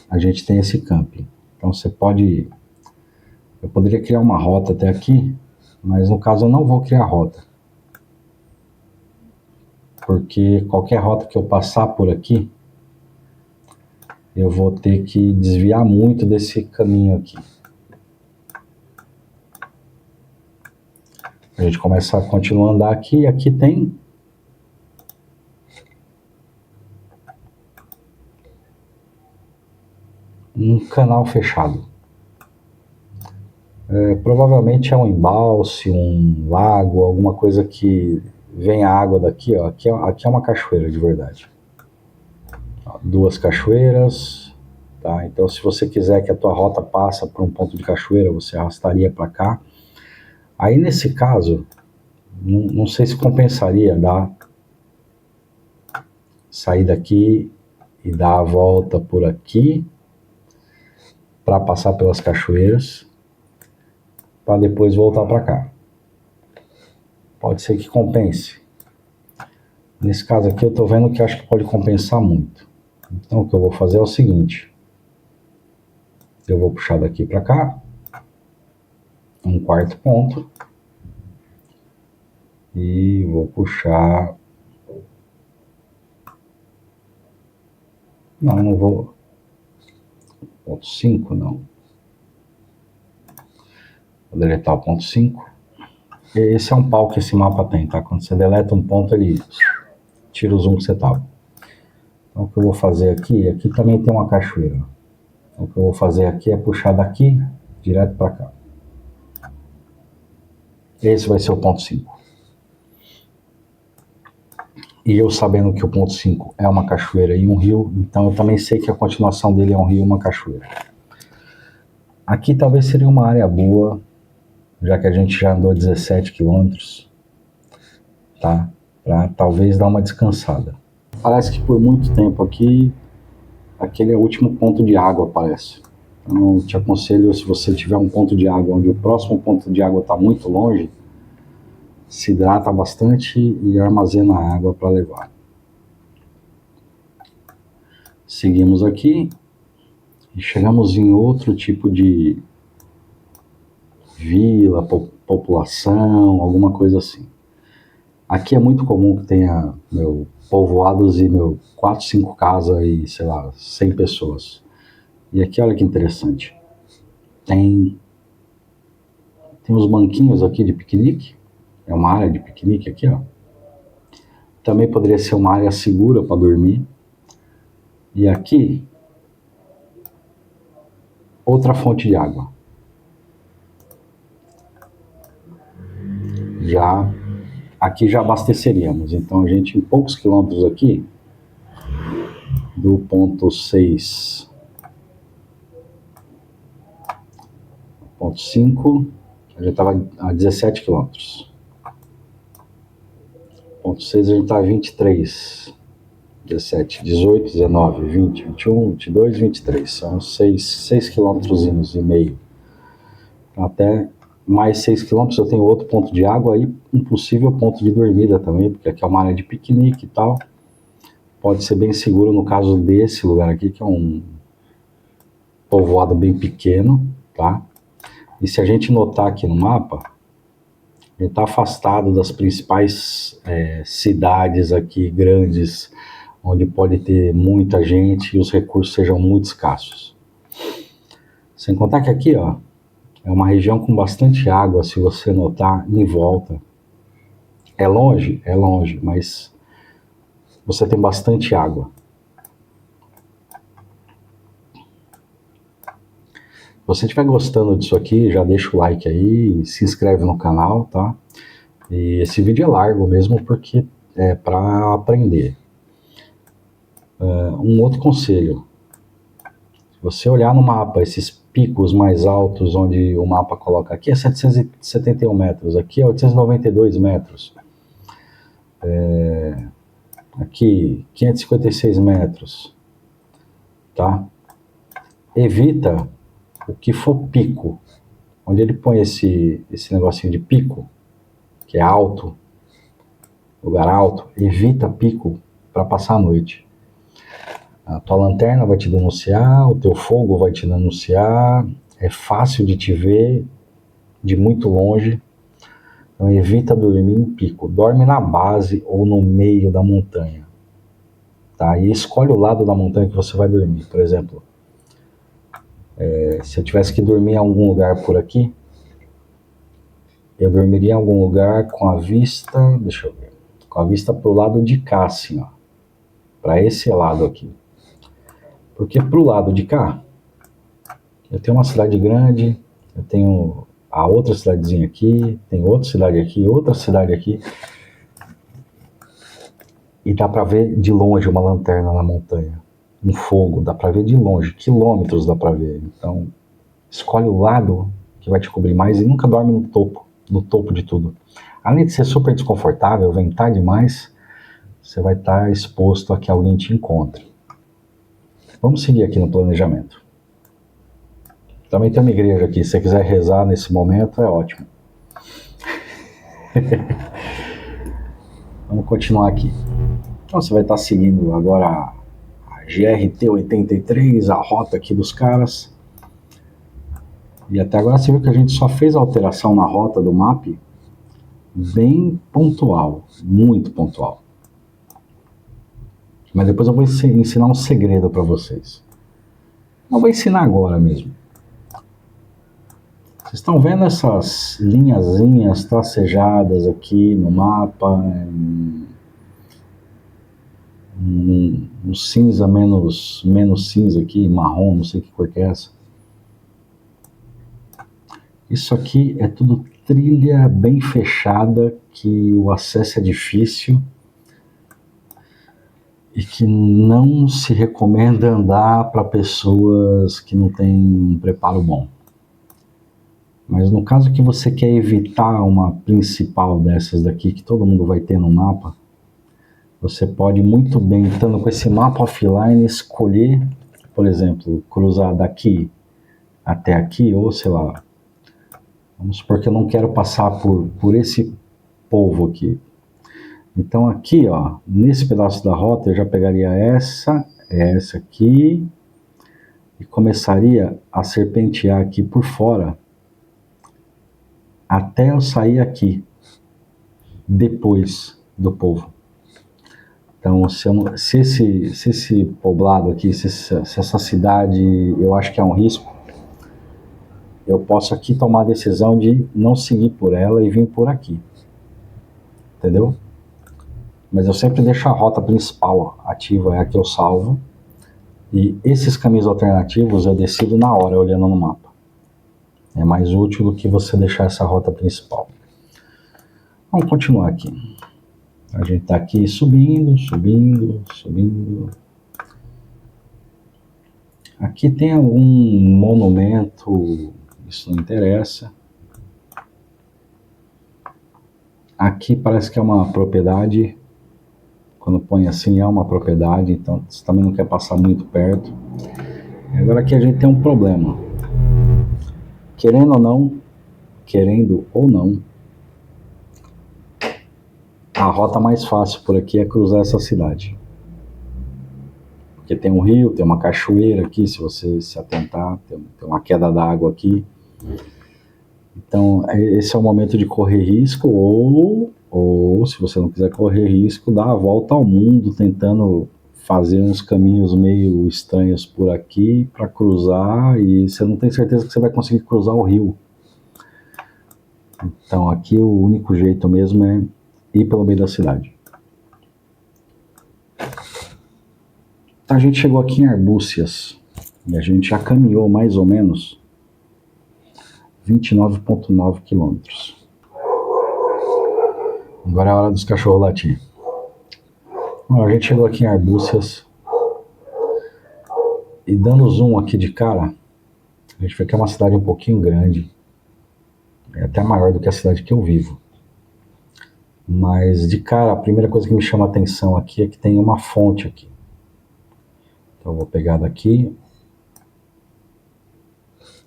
a gente tem esse camping. Então, você pode... Eu poderia criar uma rota até aqui, mas no caso eu não vou criar rota. Porque qualquer rota que eu passar por aqui, eu vou ter que desviar muito desse caminho aqui. A gente começa a continuar a andar aqui, e aqui tem um canal fechado. Provavelmente é um embalse, um lago, alguma coisa que vem a água daqui, ó. Aqui é uma cachoeira de verdade. Ó, 2 cachoeiras, tá? Então se você quiser que a tua rota passe por um ponto de cachoeira, você arrastaria para cá. Aí nesse caso, não sei se compensaria sair daqui e dar a volta por aqui para passar pelas cachoeiras, para depois voltar para cá. Pode ser que compense. Nesse caso aqui eu estou vendo que acho que pode compensar muito. Então o que eu vou fazer é o seguinte. Eu vou puxar daqui para cá. Um quarto ponto. E vou puxar... Não vou... Ponto 5, não. Vou deletar o ponto 5. Esse é um pau que esse mapa tem, tá? Quando você deleta um ponto, ele tira o zoom que você tava. Então o que eu vou fazer aqui também tem uma cachoeira. Então, o que eu vou fazer aqui é puxar daqui, direto para cá. Esse vai ser o ponto 5. E eu sabendo que o ponto 5 é uma cachoeira e um rio, então eu também sei que a continuação dele é um rio e uma cachoeira. Aqui talvez seria uma área boa, já que a gente já andou 17 quilômetros, tá? Para talvez dar uma descansada. Parece que por muito tempo aqui, aquele é o último ponto de água, parece. Então eu te aconselho, se você tiver um ponto de água onde o próximo ponto de água está muito longe, se hidrata bastante e armazena água para levar. Seguimos aqui e chegamos em outro tipo de vila, população, alguma coisa assim. Aqui é muito comum que tenha povoados e 4, 5 casas e, sei lá, 100 pessoas. E aqui, olha que interessante. Tem uns banquinhos aqui de piquenique. É uma área de piquenique aqui, ó. Também poderia ser uma área segura para dormir. E aqui, outra fonte de água. Aqui já abasteceríamos. Então a gente, em poucos quilômetros aqui, do ponto 6, ponto 5, a gente estava a 17 quilômetros. Ponto 6 a gente está a 23, 17, 18, 19, 20, 21, 22, 23. São 6 quilômetros e meio. Até mais 6 quilômetros eu tenho outro ponto de água e um possível ponto de dormida também, porque aqui é uma área de piquenique e tal. Pode ser bem seguro no caso desse lugar aqui, que é um povoado bem pequeno, tá? E se a gente notar aqui no mapa, ele está afastado das principais cidades aqui grandes, onde pode ter muita gente e os recursos sejam muito escassos. Sem contar que aqui, ó, é uma região com bastante água, se você notar, em volta. É longe? É longe, mas você tem bastante água. Se você estiver gostando disso aqui, já deixa o like aí, se inscreve no canal, tá? E esse vídeo é largo mesmo porque é para aprender. Um outro conselho. Se você olhar no mapa, esses picos mais altos, onde o mapa coloca aqui é 771 metros, aqui é 892 metros. Aqui, 556 metros, tá? Evita o que for pico. Onde ele põe esse negocinho de pico, que é alto, lugar alto, evita pico para passar a noite. A tua lanterna vai te denunciar, o teu fogo vai te denunciar, é fácil de te ver de muito longe. Então evita dormir em pico. Dorme na base ou no meio da montanha. Tá? E escolhe o lado da montanha que você vai dormir. Por exemplo, se eu tivesse que dormir em algum lugar por aqui, eu dormiria em algum lugar com a vista, deixa eu ver, com a vista pro lado de cá, assim, ó. Para esse lado aqui. Porque pro lado de cá, eu tenho uma cidade grande, eu tenho a outra cidadezinha aqui, tem outra cidade aqui, outra cidade aqui. E dá para ver de longe uma lanterna na montanha, um fogo, dá para ver de longe, quilômetros dá para ver. Então, escolhe o lado que vai te cobrir mais e nunca dorme no topo de tudo. Além de ser super desconfortável, ventar demais, você vai estar exposto a que alguém te encontre. Vamos seguir aqui no planejamento. Também tem uma igreja aqui, se você quiser rezar nesse momento, é ótimo. Vamos continuar aqui. Então você vai estar seguindo agora a GRT-83, a rota aqui dos caras. E até agora você viu que a gente só fez a alteração na rota do mapa bem pontual, muito pontual. Mas depois eu vou ensinar um segredo para vocês. Eu vou ensinar agora mesmo. Vocês estão vendo essas linhazinhas tracejadas aqui no mapa? Um cinza menos cinza aqui, marrom, não sei que cor que é essa. Isso aqui é tudo trilha bem fechada, que o acesso é difícil e que não se recomenda andar para pessoas que não têm um preparo bom. Mas no caso que você quer evitar uma principal dessas daqui, que todo mundo vai ter no mapa, você pode muito bem, estando com esse mapa offline, escolher, por exemplo, cruzar daqui até aqui, ou sei lá, vamos supor que eu não quero passar por esse povo aqui. Então aqui, ó, nesse pedaço da rota eu já pegaria é essa aqui, e começaria a serpentear aqui por fora, até eu sair aqui, depois do povo. Então, se esse poblado aqui, se essa cidade, eu acho que é um risco, eu posso aqui tomar a decisão de não seguir por ela e vir por aqui. Entendeu? Mas eu sempre deixo a rota principal ativa, é a que eu salvo. E esses caminhos alternativos eu decido na hora, olhando no mapa. É mais útil do que você deixar essa rota principal. Vamos continuar aqui. A gente está aqui subindo, subindo, subindo. Aqui tem algum monumento, isso não interessa. Aqui parece que é uma propriedade. Quando põe assim é uma propriedade, então você também não quer passar muito perto. Agora aqui a gente tem um problema. Querendo ou não, a rota mais fácil por aqui é cruzar essa cidade. Porque tem um rio, tem uma cachoeira aqui, se você se atentar, tem uma queda d'água aqui. Então, esse é o momento de correr risco, ou se você não quiser correr risco, dar a volta ao mundo, tentando fazer uns caminhos meio estranhos por aqui para cruzar, e você não tem certeza que você vai conseguir cruzar o rio. Então, aqui o único jeito mesmo é ir pelo meio da cidade. A gente chegou aqui em Arbúcias, e a gente já caminhou mais ou menos 29,9 quilômetros. Agora é a hora dos cachorros latir. Bom, a gente chegou aqui em Arbúcias, e dando zoom aqui de cara, a gente vê que é uma cidade um pouquinho grande, é até maior do que a cidade que eu vivo. Mas de cara, a primeira coisa que me chama a atenção aqui é que tem uma fonte aqui. Então eu vou pegar daqui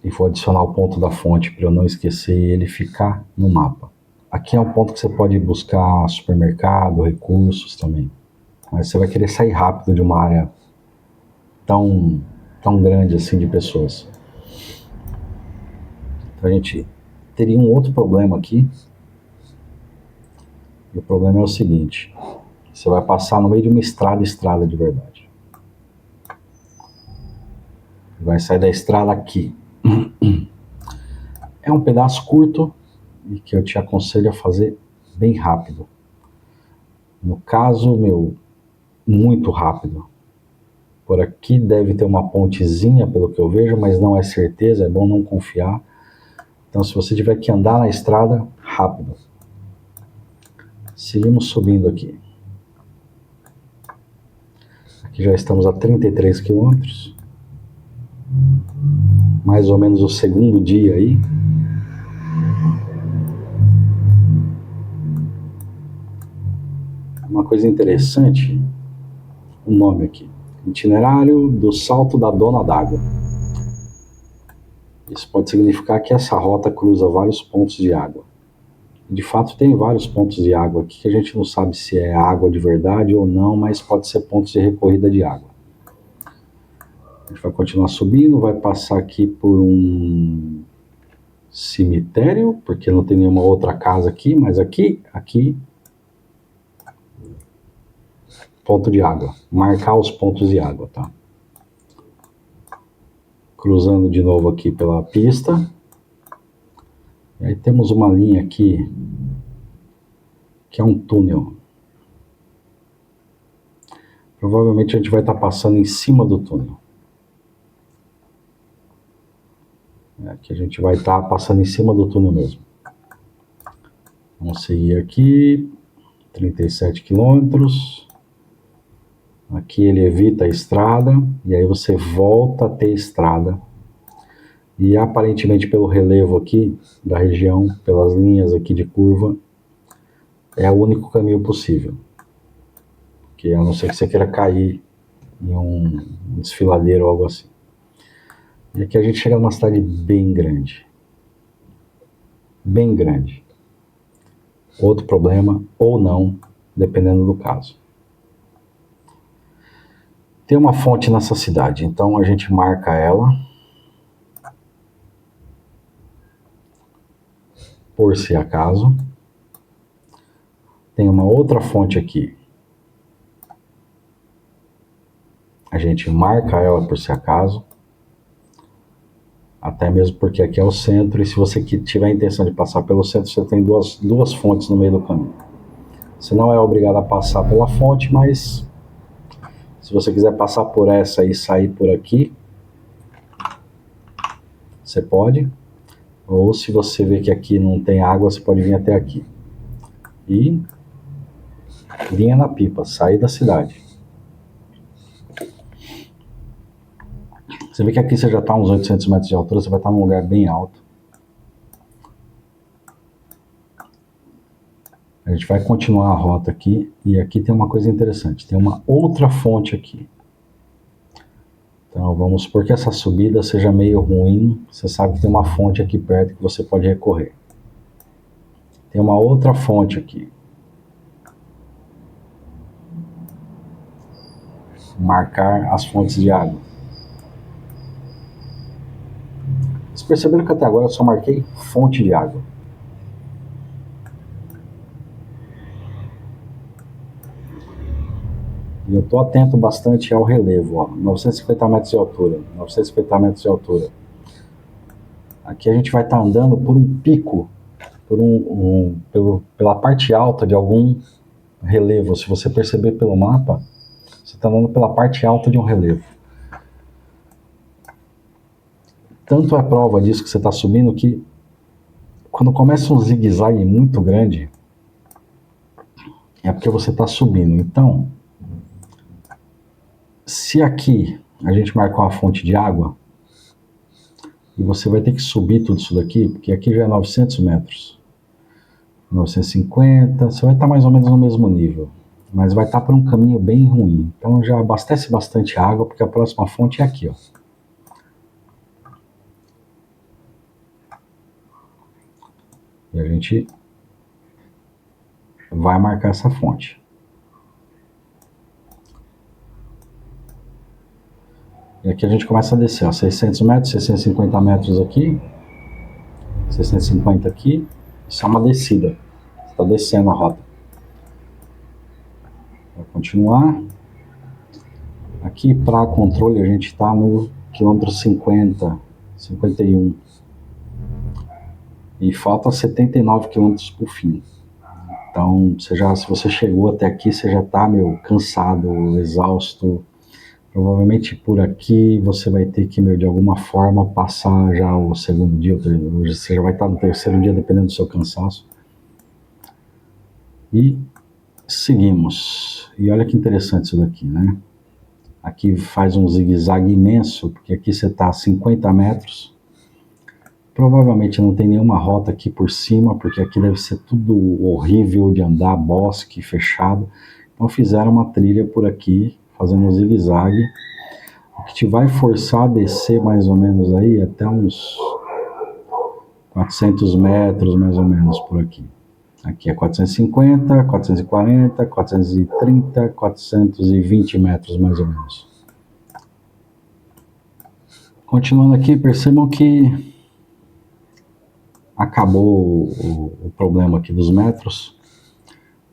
e vou adicionar o ponto da fonte para eu não esquecer e ele ficar no mapa. Aqui é um ponto que você pode buscar supermercado, recursos também. Mas você vai querer sair rápido de uma área tão grande assim de pessoas. Então a gente teria um outro problema aqui. E o problema é o seguinte: você vai passar no meio de uma estrada de verdade. Vai sair da estrada aqui. É um pedaço curto e que eu te aconselho a fazer bem rápido. No caso, muito rápido. Por aqui deve ter uma pontezinha, pelo que eu vejo, mas não é certeza, é bom não confiar. Então, se você tiver que andar na estrada, rápido. Seguimos subindo aqui. Aqui já estamos a 33 quilômetros. Mais ou menos o segundo dia aí. Uma coisa interessante, o nome aqui. Itinerário do Salto da Dona d'Água. Isso pode significar que essa rota cruza vários pontos de água. De fato, tem vários pontos de água aqui que a gente não sabe se é água de verdade ou não, mas pode ser pontos de recorrida de água. A gente vai continuar subindo, vai passar aqui por um cemitério, porque não tem nenhuma outra casa aqui, mas aqui, ponto de água. Marcar os pontos de água, tá? Cruzando de novo aqui pela pista. E aí temos uma linha aqui, que é um túnel. Provavelmente a gente vai estar passando em cima do túnel. Aqui a gente vai estar passando em cima do túnel mesmo. Vamos seguir aqui, 37 quilômetros. Aqui ele evita a estrada, e aí você volta a ter estrada. E aparentemente pelo relevo aqui da região, pelas linhas aqui de curva, é o único caminho possível. Porque a não ser que você queira cair em um desfiladeiro ou algo assim. E aqui a gente chega numa cidade bem grande. Bem grande. Outro problema, ou não, dependendo do caso. Tem uma fonte nessa cidade, então a gente marca ela, por se acaso. Tem uma outra fonte aqui, a gente marca ela por se acaso, até mesmo porque aqui é o centro, e se você tiver a intenção de passar pelo centro, você tem duas fontes no meio do caminho. Você não é obrigado a passar pela fonte, mas se você quiser passar por essa e sair por aqui, você pode. Ou se você vê que aqui não tem água, você pode vir até aqui. E linha na pipa, sair da cidade. Você vê que aqui você já está a uns 800 metros de altura, você vai estar num lugar bem alto. A gente vai continuar a rota aqui, e aqui tem uma coisa interessante, tem uma outra fonte aqui. Então vamos supor que essa subida seja meio ruim, você sabe que tem uma fonte aqui perto que você pode recorrer. Tem uma outra fonte aqui. Marcar as fontes de água. Vocês perceberam que até agora eu só marquei fonte de água. E eu estou atento bastante ao relevo, ó, 950 metros de altura, 950 metros de altura. Aqui a gente vai estar andando por um pico, pela parte alta de algum relevo. Se você perceber pelo mapa, você está andando pela parte alta de um relevo. Tanto é prova disso que você está subindo que quando começa um zigue-zague muito grande, é porque você está subindo. Então, se aqui a gente marcar uma fonte de água, e você vai ter que subir tudo isso daqui, porque aqui já é 900 metros. 950, você vai estar mais ou menos no mesmo nível, mas vai estar por um caminho bem ruim. Então já abastece bastante água, porque a próxima fonte é aqui, ó. E a gente vai marcar essa fonte. E aqui a gente começa a descer, ó, 600 metros, 650 metros aqui, 650 aqui, isso é uma descida, está descendo a rota. Vai continuar. Aqui para controle a gente está no quilômetro 50, 51. E falta 79 quilômetros por fim. Então, se você chegou até aqui, você já está meio cansado, exausto. Provavelmente por aqui você vai ter que, de alguma forma, passar já o segundo dia, você já vai estar no terceiro dia, dependendo do seu cansaço. E seguimos. E olha que interessante isso daqui, né? Aqui faz um zigue-zague imenso, porque aqui você está a 50 metros. Provavelmente não tem nenhuma rota aqui por cima, porque aqui deve ser tudo horrível de andar, bosque fechado. Então fizeram uma trilha por aqui, fazendo um zigue-zague, o que te vai forçar a descer mais ou menos aí até uns 400 metros mais ou menos por aqui. Aqui é 450, 440, 430, 420 metros mais ou menos. Continuando aqui, percebam que acabou o problema aqui dos metros,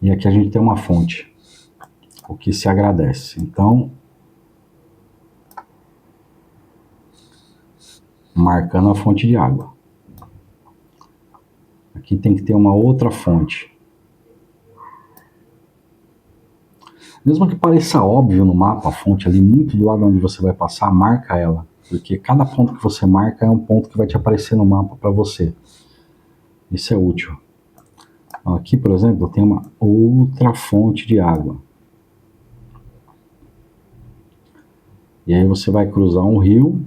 e aqui a gente tem uma fonte, o que se agradece. Então, marcando a fonte de água. Aqui tem que ter uma outra fonte. Mesmo que pareça óbvio no mapa, a fonte ali muito do lado onde você vai passar, marca ela, porque cada ponto que você marca é um ponto que vai te aparecer no mapa para você. Isso é útil. Aqui, por exemplo, tem uma outra fonte de água. E aí você vai cruzar um rio.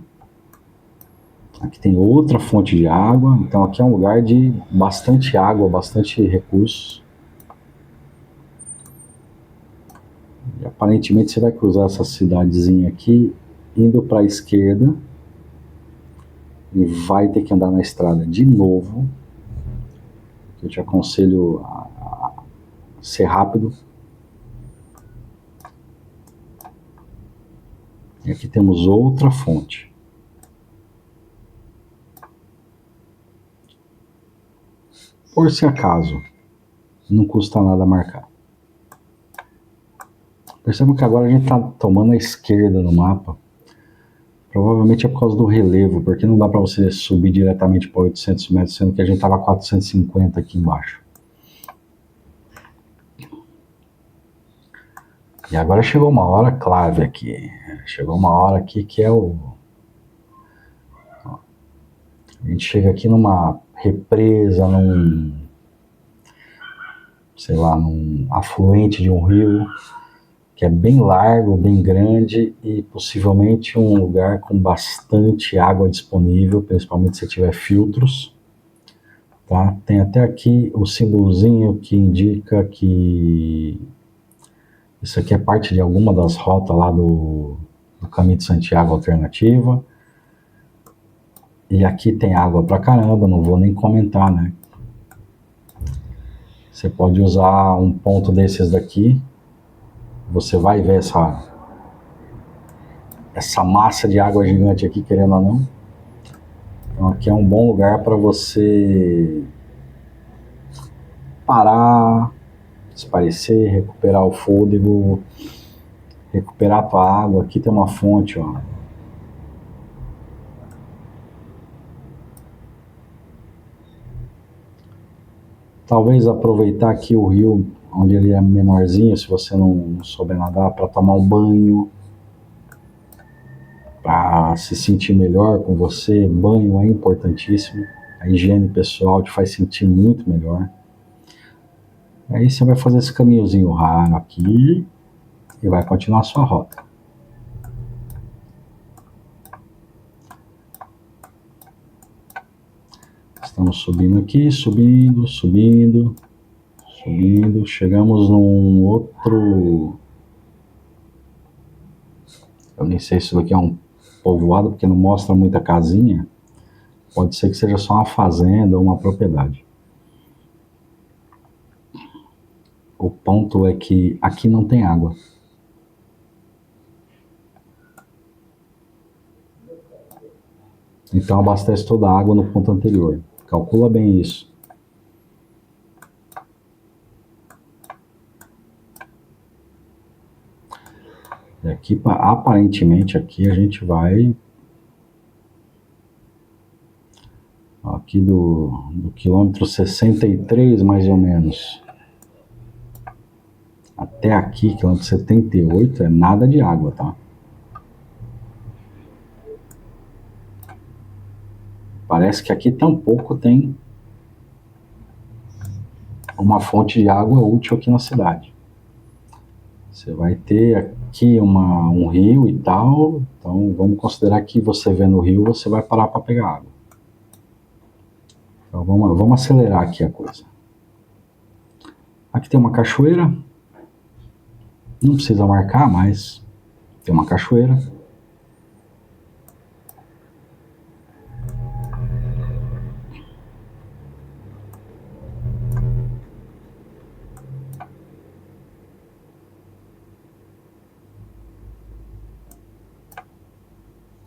Aqui tem outra fonte de água. Então aqui é um lugar de bastante água, bastante recursos. E aparentemente você vai cruzar essa cidadezinha aqui, indo para a esquerda. E vai ter que andar na estrada de novo. Eu te aconselho a ser rápido. E aqui temos outra fonte. Por se acaso, não custa nada marcar. Percebam que agora a gente está tomando a esquerda no mapa. Provavelmente é por causa do relevo, porque não dá para você subir diretamente para 800 metros, sendo que a gente estava a 450 aqui embaixo. E agora chegou uma hora clave aqui. Chegou uma hora aqui que é o... A gente chega aqui numa represa, sei lá, num afluente de um rio, que é bem largo, bem grande e possivelmente um lugar com bastante água disponível, principalmente se tiver filtros. Tá? Tem até aqui o símbolozinho que indica que isso aqui é parte de alguma das rotas lá do Caminho de Santiago alternativa. E aqui tem água pra caramba, não vou nem comentar, né? Você pode usar um ponto desses daqui, você vai ver essa massa de água gigante aqui, querendo ou não. Então aqui é um bom lugar para você parar, espairecer, recuperar o fôlego, recuperar a tua água. Aqui tem uma fonte, ó. Talvez aproveitar aqui o rio, onde ele é menorzinho, se você não souber nadar, para tomar um banho, para se sentir melhor com você. Banho é importantíssimo. A higiene pessoal te faz sentir muito melhor. Aí você vai fazer esse caminhozinho raro aqui e vai continuar a sua rota. Estamos subindo aqui, subindo. Chegamos num outro... Eu nem sei se isso aqui é um povoado, porque não mostra muita casinha. Pode ser que seja só uma fazenda ou uma propriedade. O ponto é que aqui não tem água. Então abastece toda a água no ponto anterior. Calcula bem isso. E aqui, aparentemente, aqui a gente vai... Aqui do quilômetro 63, mais ou menos, até aqui, quilômetro 78, é nada de água, tá? Parece que aqui tampouco tem uma fonte de água útil aqui na cidade. Você vai ter aqui um rio e tal, então vamos considerar que você vendo o rio, você vai parar para pegar água. Então vamos acelerar aqui a coisa. Aqui tem uma cachoeira, não precisa marcar, mas tem uma cachoeira.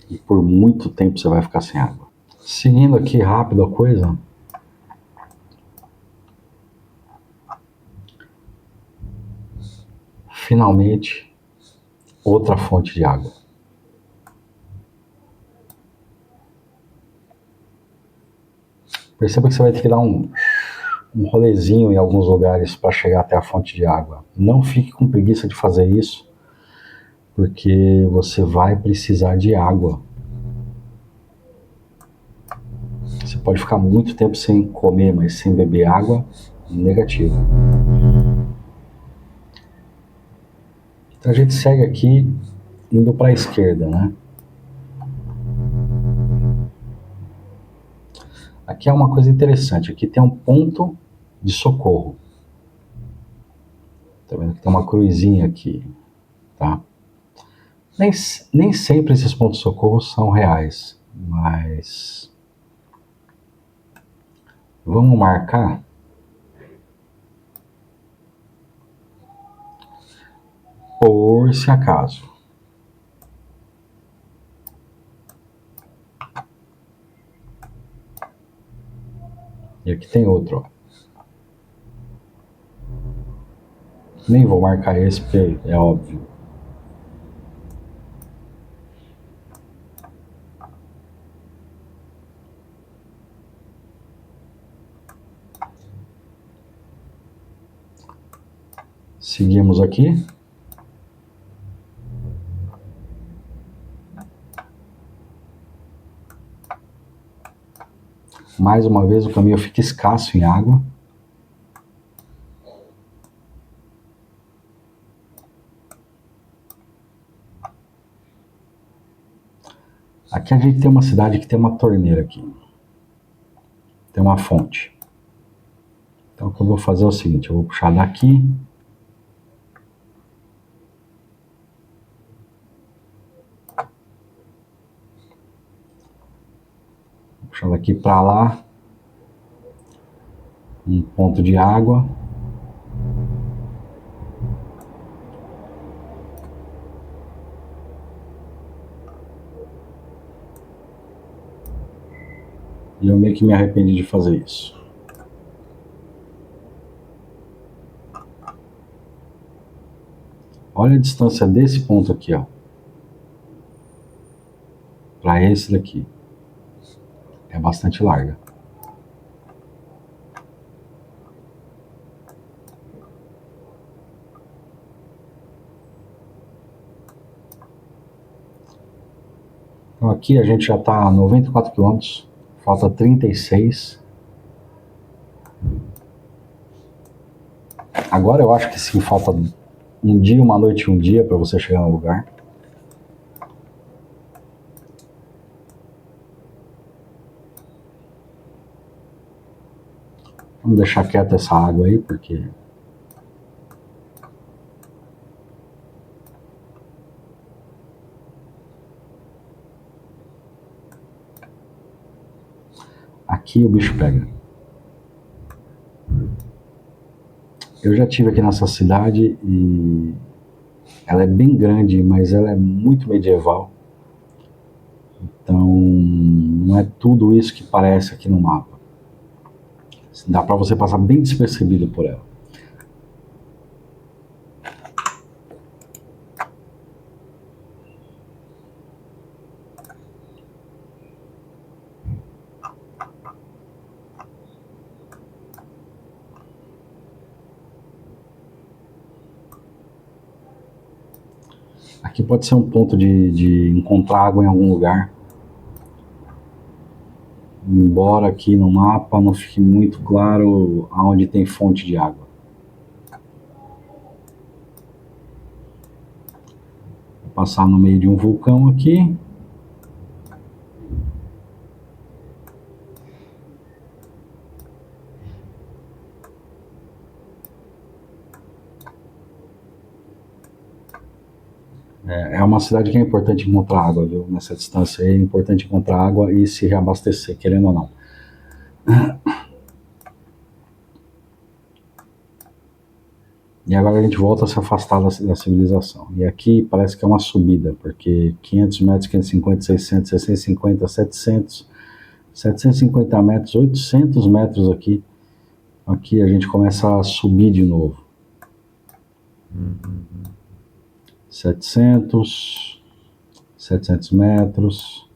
E por muito tempo você vai ficar sem água. Seguindo aqui rápido a coisa, finalmente outra fonte de água. Perceba que você vai ter que dar um rolezinho em alguns lugares para chegar até a fonte de água. Não fique com preguiça de fazer isso, porque você vai precisar de água. Você pode ficar muito tempo sem comer, mas sem beber água, negativo. Então a gente segue aqui, indo para a esquerda, né? Aqui é uma coisa interessante, aqui tem um ponto de socorro. Tá vendo que tem uma cruzinha aqui, tá? Nem sempre esses pontos de socorro são reais, mas vamos marcar por se acaso. E aqui tem outro, ó. Nem vou marcar esse porque é óbvio. Seguimos aqui. Mais uma vez o caminho fica escasso em água. Aqui a gente tem uma cidade que tem uma torneira aqui. Tem uma fonte. Então o que eu vou fazer é o seguinte, eu vou puxar daqui. Vou puxar daqui para lá. Um ponto de água. E eu meio que me arrependi de fazer isso. Olha a distância desse ponto aqui, ó, para esse daqui. É bastante larga. Então aqui a gente já está a 94 km, falta 36. Agora eu acho que sim, falta um dia, uma noite e um dia para você chegar no lugar. Vamos deixar quieta essa água aí, porque... aqui o bicho pega. Eu já estive aqui nessa cidade e ela é bem grande, mas ela é muito medieval. Então não é tudo isso que parece aqui no mapa. Dá para você passar bem despercebido por ela. Aqui pode ser um ponto de encontrar água em algum lugar. Embora aqui no mapa não fique muito claro aonde tem fonte de água. Vou passar no meio de um vulcão aqui. É uma cidade que é importante encontrar água, viu? Nessa distância é importante encontrar água e se reabastecer, querendo ou não. E agora a gente volta a se afastar da civilização. E aqui parece que é uma subida, porque 500 metros, 550, 600, 650, 700, 750 metros, 800 metros aqui. Aqui a gente começa a subir de novo. 700 metros,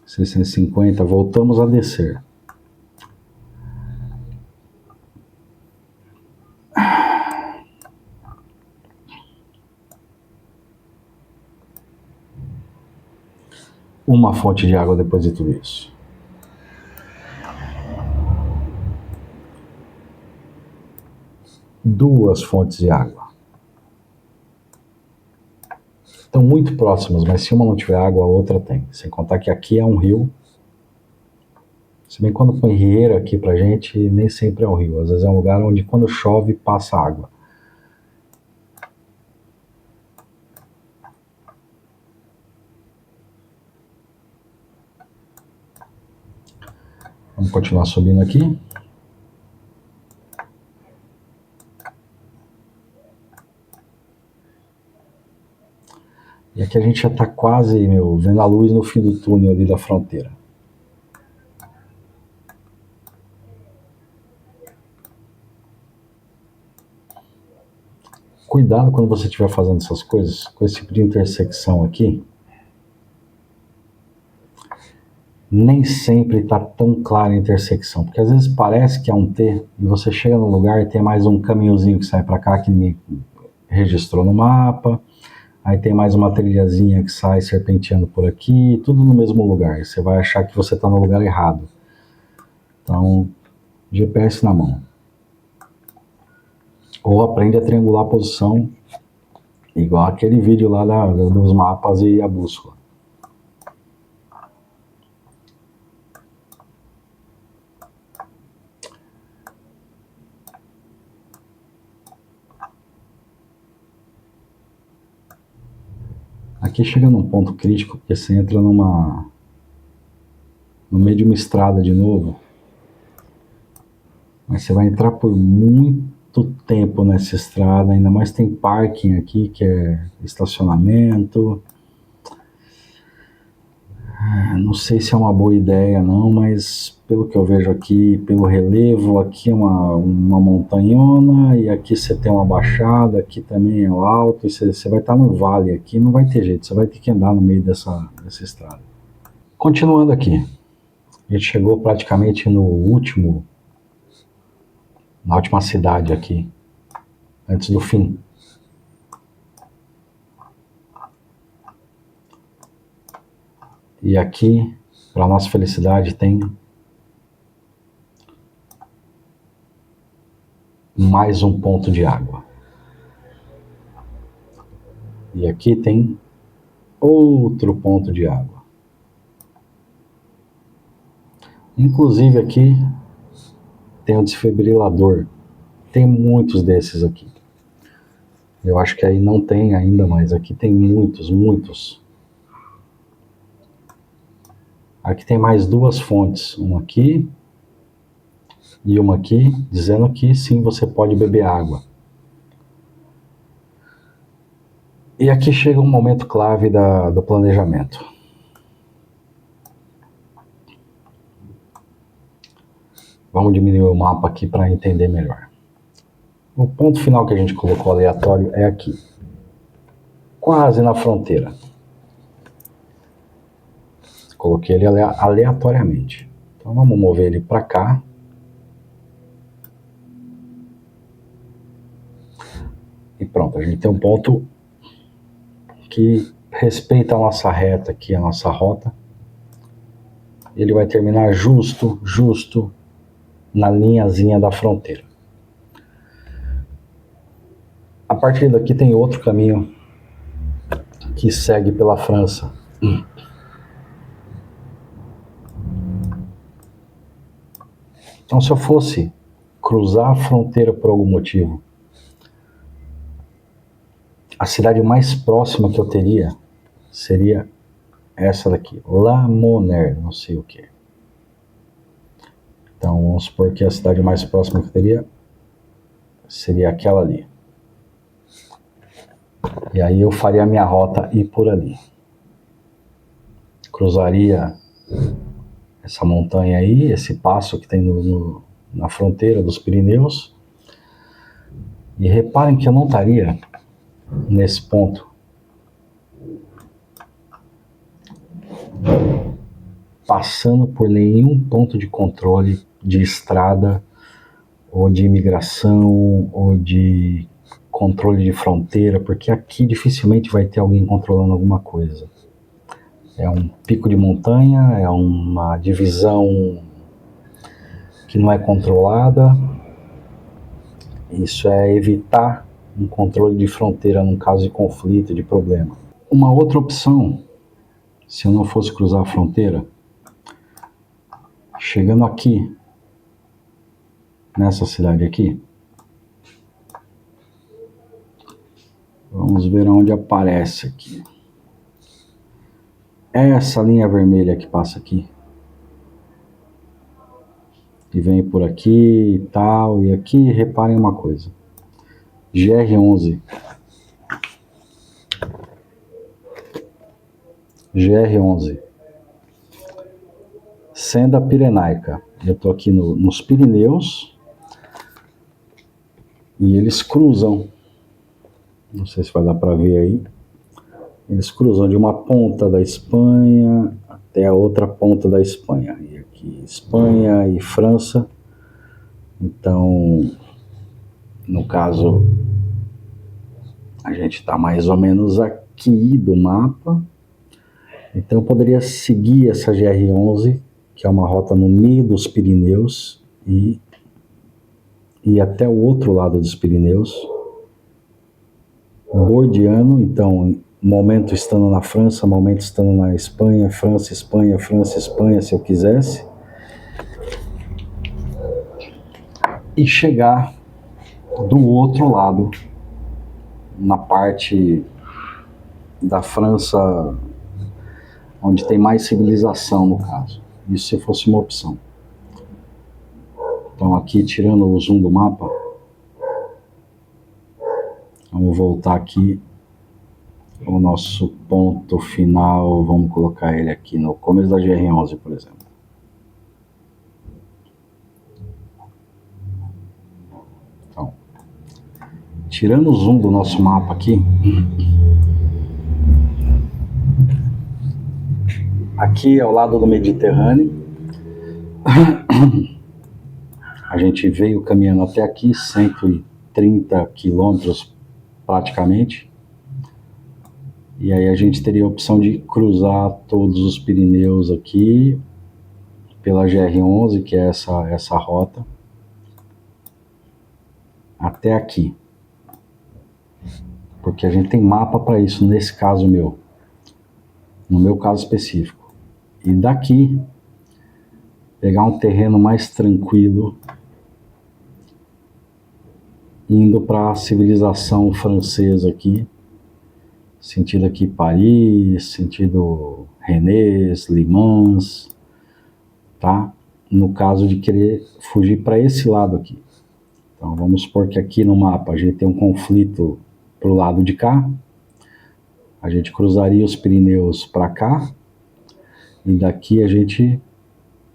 650, voltamos a descer. Uma fonte de água depois de tudo isso. Duas fontes de água. Estão muito próximas, mas se uma não tiver água, a outra tem. Sem contar que aqui é um rio. Se bem que quando põe rieira aqui pra gente, nem sempre é um rio. Às vezes é um lugar onde quando chove, passa água. Vamos continuar subindo aqui. E aqui a gente já está quase, vendo a luz no fim do túnel ali da fronteira. Cuidado quando você estiver fazendo essas coisas, com esse tipo de intersecção aqui. Nem sempre está tão clara a intersecção, porque às vezes parece que é um T, e você chega no lugar e tem mais um caminhozinho que sai para cá que ninguém registrou no mapa, aí tem mais uma trilhazinha que sai serpenteando por aqui, tudo no mesmo lugar. Você vai achar que você está no lugar errado. Então, GPS na mão. Ou aprende a triangular a posição, igual aquele vídeo lá dos mapas e a bússola. Aqui chega num ponto crítico, porque você entra no meio de uma estrada de novo. Mas você vai entrar por muito tempo nessa estrada, ainda mais tem parking aqui, que é estacionamento. Não sei se é uma boa ideia não, mas pelo que eu vejo aqui, pelo relevo, aqui é uma montanhona, e aqui você tem uma baixada, aqui também é alto, e você vai estar no vale aqui, não vai ter jeito, você vai ter que andar no meio dessa estrada. Continuando aqui, a gente chegou praticamente na última cidade aqui, antes do fim. E aqui, para nossa felicidade, tem mais um ponto de água. E aqui tem outro ponto de água. Inclusive aqui tem um desfibrilador. Tem muitos desses aqui. Eu acho que aí não tem ainda, mas aqui tem muitos. Aqui tem mais duas fontes, uma aqui e uma aqui, dizendo que sim, você pode beber água. E aqui chega um momento clave do planejamento. Vamos diminuir o mapa aqui para entender melhor. O ponto final que a gente colocou aleatório é aqui, quase na fronteira. Coloquei ele aleatoriamente. Então vamos mover ele para cá. E pronto, a gente tem um ponto que respeita a nossa reta aqui, a nossa rota. Ele vai terminar justo na linhazinha da fronteira. A partir daqui tem outro caminho que segue pela França. Então, se eu fosse cruzar a fronteira por algum motivo, a cidade mais próxima que eu teria seria essa daqui, La Monnaie, não sei o que. Então, vamos supor que a cidade mais próxima que eu teria seria aquela ali. E aí eu faria a minha rota ir por ali. Cruzaria essa montanha aí, esse passo que tem na fronteira dos Pirineus. E reparem que eu não estaria nesse ponto passando por nenhum ponto de controle de estrada ou de imigração ou de controle de fronteira, porque aqui dificilmente vai ter alguém controlando alguma coisa. É um pico de montanha, é uma divisão que não é controlada. Isso é evitar um controle de fronteira num caso de conflito, de problema. Uma outra opção, se eu não fosse cruzar a fronteira, chegando aqui, nessa cidade aqui, vamos ver onde aparece aqui. Essa linha vermelha que passa aqui. E vem por aqui e tal. E aqui, reparem uma coisa. GR11. GR11. Senda Pirenaica. Eu estou aqui nos Pirineus. E eles cruzam Não sei se vai dar para ver aí. Eles cruzam de uma ponta da Espanha até a outra ponta da Espanha. E aqui Espanha e França. Então, no caso, a gente está mais ou menos aqui do mapa. Então eu poderia seguir essa GR11, que é uma rota no meio dos Pirineus, e ir até o outro lado dos Pirineus, bordeando, então, momento estando na França, momento estando na Espanha, França, Espanha, França, Espanha, se eu quisesse, e chegar do outro lado, na parte da França onde tem mais civilização, no caso. Isso se fosse uma opção. Então aqui, tirando o zoom do mapa, vamos voltar aqui o nosso ponto final, vamos colocar ele aqui no começo da GR11, por exemplo. Então, tirando o zoom do nosso mapa aqui, aqui ao lado do Mediterrâneo, a gente veio caminhando até aqui, 130 quilômetros praticamente, e aí a gente teria a opção de cruzar todos os Pirineus aqui, pela GR11, que é essa rota, até aqui. Porque a gente tem mapa para isso, nesse caso meu. No meu caso específico. E daqui, pegar um terreno mais tranquilo, indo para a civilização francesa aqui, sentido aqui Paris, sentido Rennes, Le Mans, tá? No caso de querer fugir para esse lado aqui. Então vamos supor que aqui no mapa a gente tem um conflito para o lado de cá, a gente cruzaria os Pirineus para cá, e daqui a gente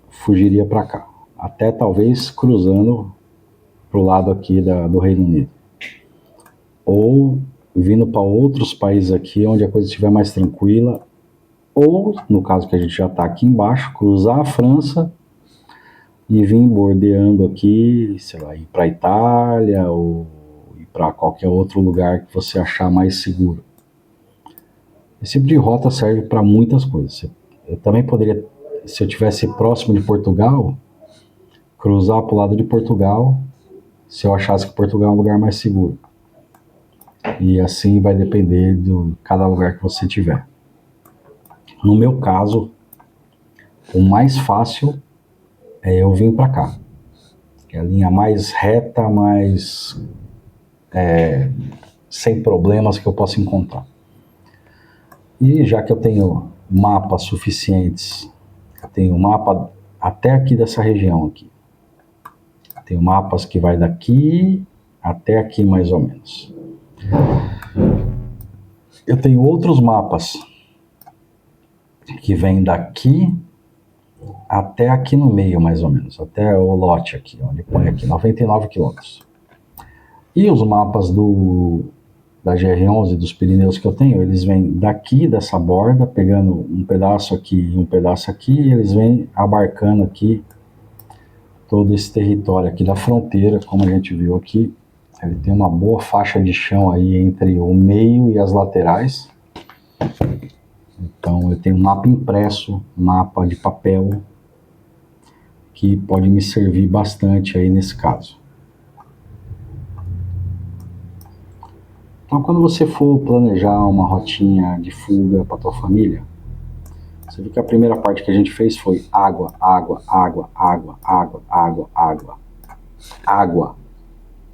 fugiria para cá, até talvez cruzando para o lado aqui do Reino Unido. Ou vindo para outros países aqui, onde a coisa estiver mais tranquila, ou, no caso que a gente já está aqui embaixo, cruzar a França e vir bordeando aqui, sei lá, ir para a Itália, ou ir para qualquer outro lugar que você achar mais seguro. Esse tipo de rota serve para muitas coisas. Eu também poderia, se eu estivesse próximo de Portugal, cruzar para o lado de Portugal, se eu achasse que Portugal é um lugar mais seguro. E assim vai depender de cada lugar que você tiver. No meu caso, o mais fácil é eu vir para cá, que é a linha mais reta, mais sem problemas que eu possa encontrar. E já que eu tenho mapas suficientes, eu tenho mapa até aqui dessa região aqui. Eu tenho mapas que vai daqui até aqui mais ou menos. Eu tenho outros mapas que vêm daqui até aqui no meio mais ou menos, até o lote aqui, onde põe aqui 99 quilômetros. E os mapas da GR11, dos Pirineus que eu tenho, eles vêm daqui dessa borda, pegando um pedaço aqui e um pedaço aqui, e eles vêm abarcando aqui todo esse território aqui da fronteira, como a gente viu aqui. Ele tem uma boa faixa de chão aí entre o meio e as laterais. Então eu tenho um mapa impresso, mapa de papel, que pode me servir bastante aí nesse caso. Então quando você for planejar uma rotinha de fuga para tua família, você viu que a primeira parte que a gente fez foi água, água, água, água, água, água, água, água,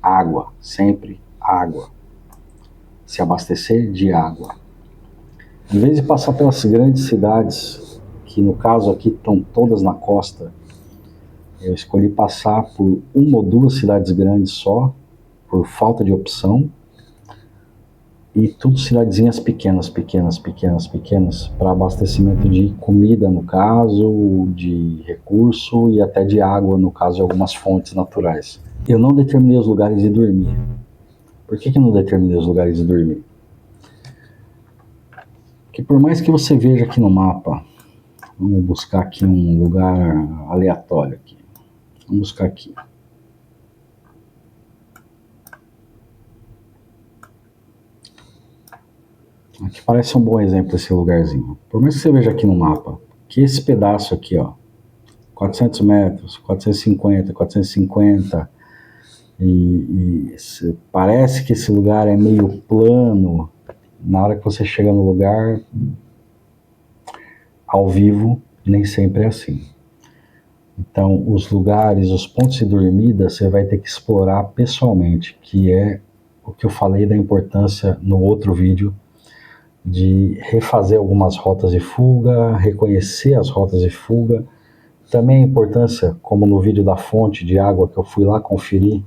água, sempre água. Se abastecer de água. Em vez de passar pelas grandes cidades, que no caso aqui estão todas na costa, eu escolhi passar por uma ou duas cidades grandes só, por falta de opção, e tudo cidadezinhas pequenas, pequenas, pequenas, pequenas, para abastecimento de comida, no caso, de recurso e até de água, no caso de algumas fontes naturais. Eu não determinei os lugares de dormir. Por que não determina os lugares de dormir? Porque por mais que você veja aqui no mapa, vamos buscar aqui um lugar aleatório aqui. Vamos buscar aqui. Aqui parece um bom exemplo esse lugarzinho. Por mais que você veja aqui no mapa, que esse pedaço aqui, ó, 400 metros, 450, 450, parece que esse lugar é meio plano. Na hora que você chega no lugar, ao vivo, nem sempre é assim. Então, os lugares, os pontos de dormida, você vai ter que explorar pessoalmente, que é o que eu falei da importância no outro vídeo, de refazer algumas rotas de fuga, reconhecer as rotas de fuga. Também a importância, como no vídeo da fonte de água que eu fui lá conferir,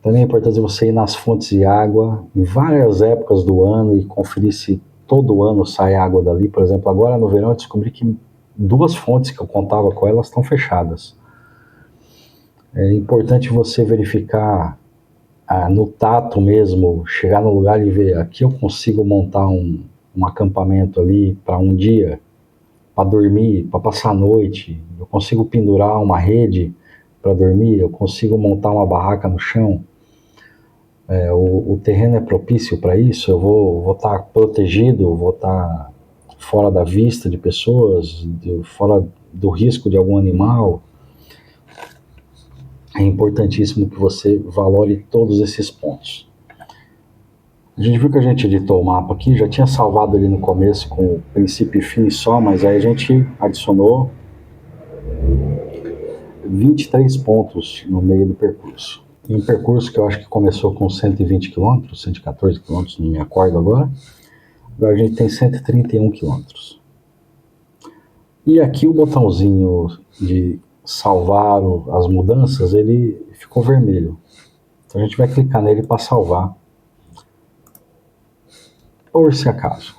também a importância de você ir nas fontes de água em várias épocas do ano e conferir se todo ano sai água dali. Por exemplo, agora no verão eu descobri que 2 fontes que eu contava com elas estão fechadas. É importante você verificar no tato mesmo, chegar no lugar e ver, aqui eu consigo montar um acampamento ali para um dia, para dormir, para passar a noite, eu consigo pendurar uma rede para dormir, eu consigo montar uma barraca no chão. O terreno é propício para isso, eu vou estar protegido, vou estar fora da vista de pessoas, fora do risco de algum animal. É importantíssimo que você valore todos esses pontos. A gente viu que a gente editou o mapa aqui, já tinha salvado ali no começo com o princípio e fim só, mas aí a gente adicionou 23 pontos no meio do percurso. E um percurso que eu acho que começou com 120 km, 114 km, não me acordo agora. Agora a gente tem 131 km. E aqui o botãozinho de salvar as mudanças, ele ficou vermelho. Então a gente vai clicar nele para salvar, por se acaso.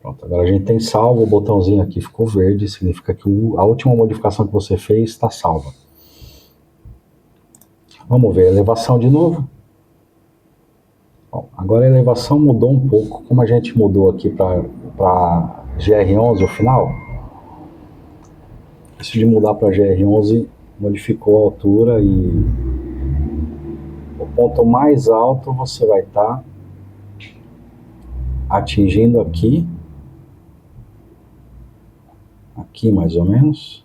Pronto, agora a gente tem salvo, o botãozinho aqui ficou verde, significa que a última modificação que você fez está salva. Vamos ver a elevação de novo. Bom, agora a elevação mudou um pouco, como a gente mudou aqui para GR11 o final. Isso de mudar para GR11 modificou a altura e o ponto mais alto você vai estar atingindo aqui mais ou menos,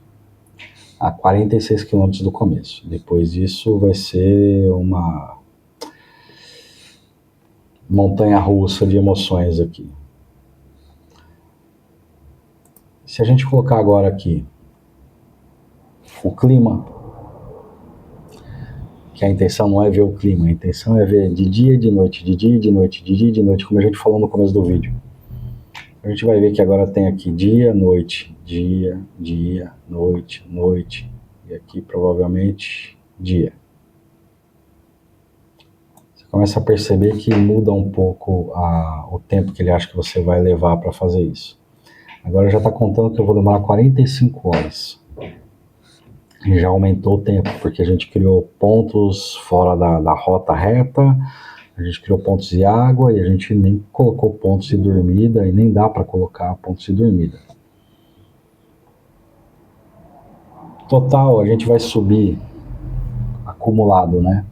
a 46 km do começo. Depois disso vai ser uma montanha-russa de emoções aqui. Se a gente colocar agora aqui o clima, que a intenção não é ver o clima, a intenção é ver de dia e de noite, de dia e de noite, de dia e de noite, como a gente falou no começo do vídeo. A gente vai ver que agora tem aqui dia, noite, dia, dia, noite, noite, e aqui provavelmente dia. Você começa a perceber que muda um pouco o tempo que ele acha que você vai levar para fazer isso. Agora já está contando que eu vou demorar 45 horas. E já aumentou o tempo, porque a gente criou pontos fora da rota reta, a gente criou pontos de água e a gente nem colocou pontos de dormida e nem dá para colocar pontos de dormida. Total, a gente vai subir acumulado, né?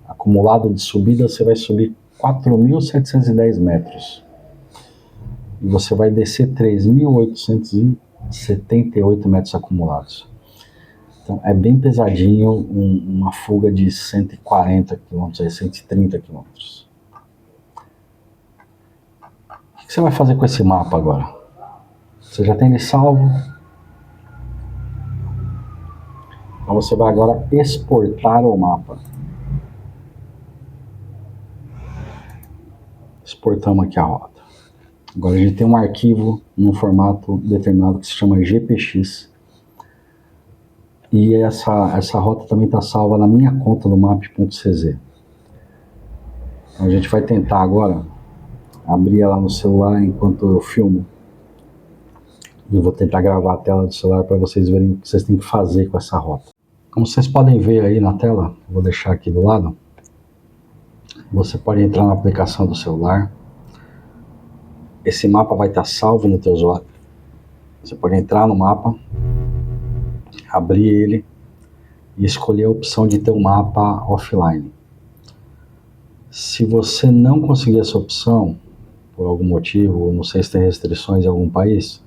Acumulado de subida, você vai subir 4.710 metros. E você vai descer 3.878 metros acumulados. Então, é bem pesadinho, uma fuga de 140 km, 130 km. O que você vai fazer com esse mapa agora? Você já tem ele salvo. Então você vai agora exportar o mapa. Exportamos aqui a rota. Agora a gente tem um arquivo num formato determinado que se chama GPX. E essa rota também está salva na minha conta do map.cz. Então a gente vai tentar agora abrir ela no celular enquanto eu filmo. E eu vou tentar gravar a tela do celular para vocês verem o que vocês têm que fazer com essa rota. Como vocês podem ver aí na tela, vou deixar aqui do lado, Você pode entrar na aplicação do celular. Esse mapa vai estar salvo no teu usuário. Você pode entrar no mapa, abrir ele e escolher a opção de ter o mapa offline. Se você não conseguir essa opção, por algum motivo, não sei se tem restrições em algum país,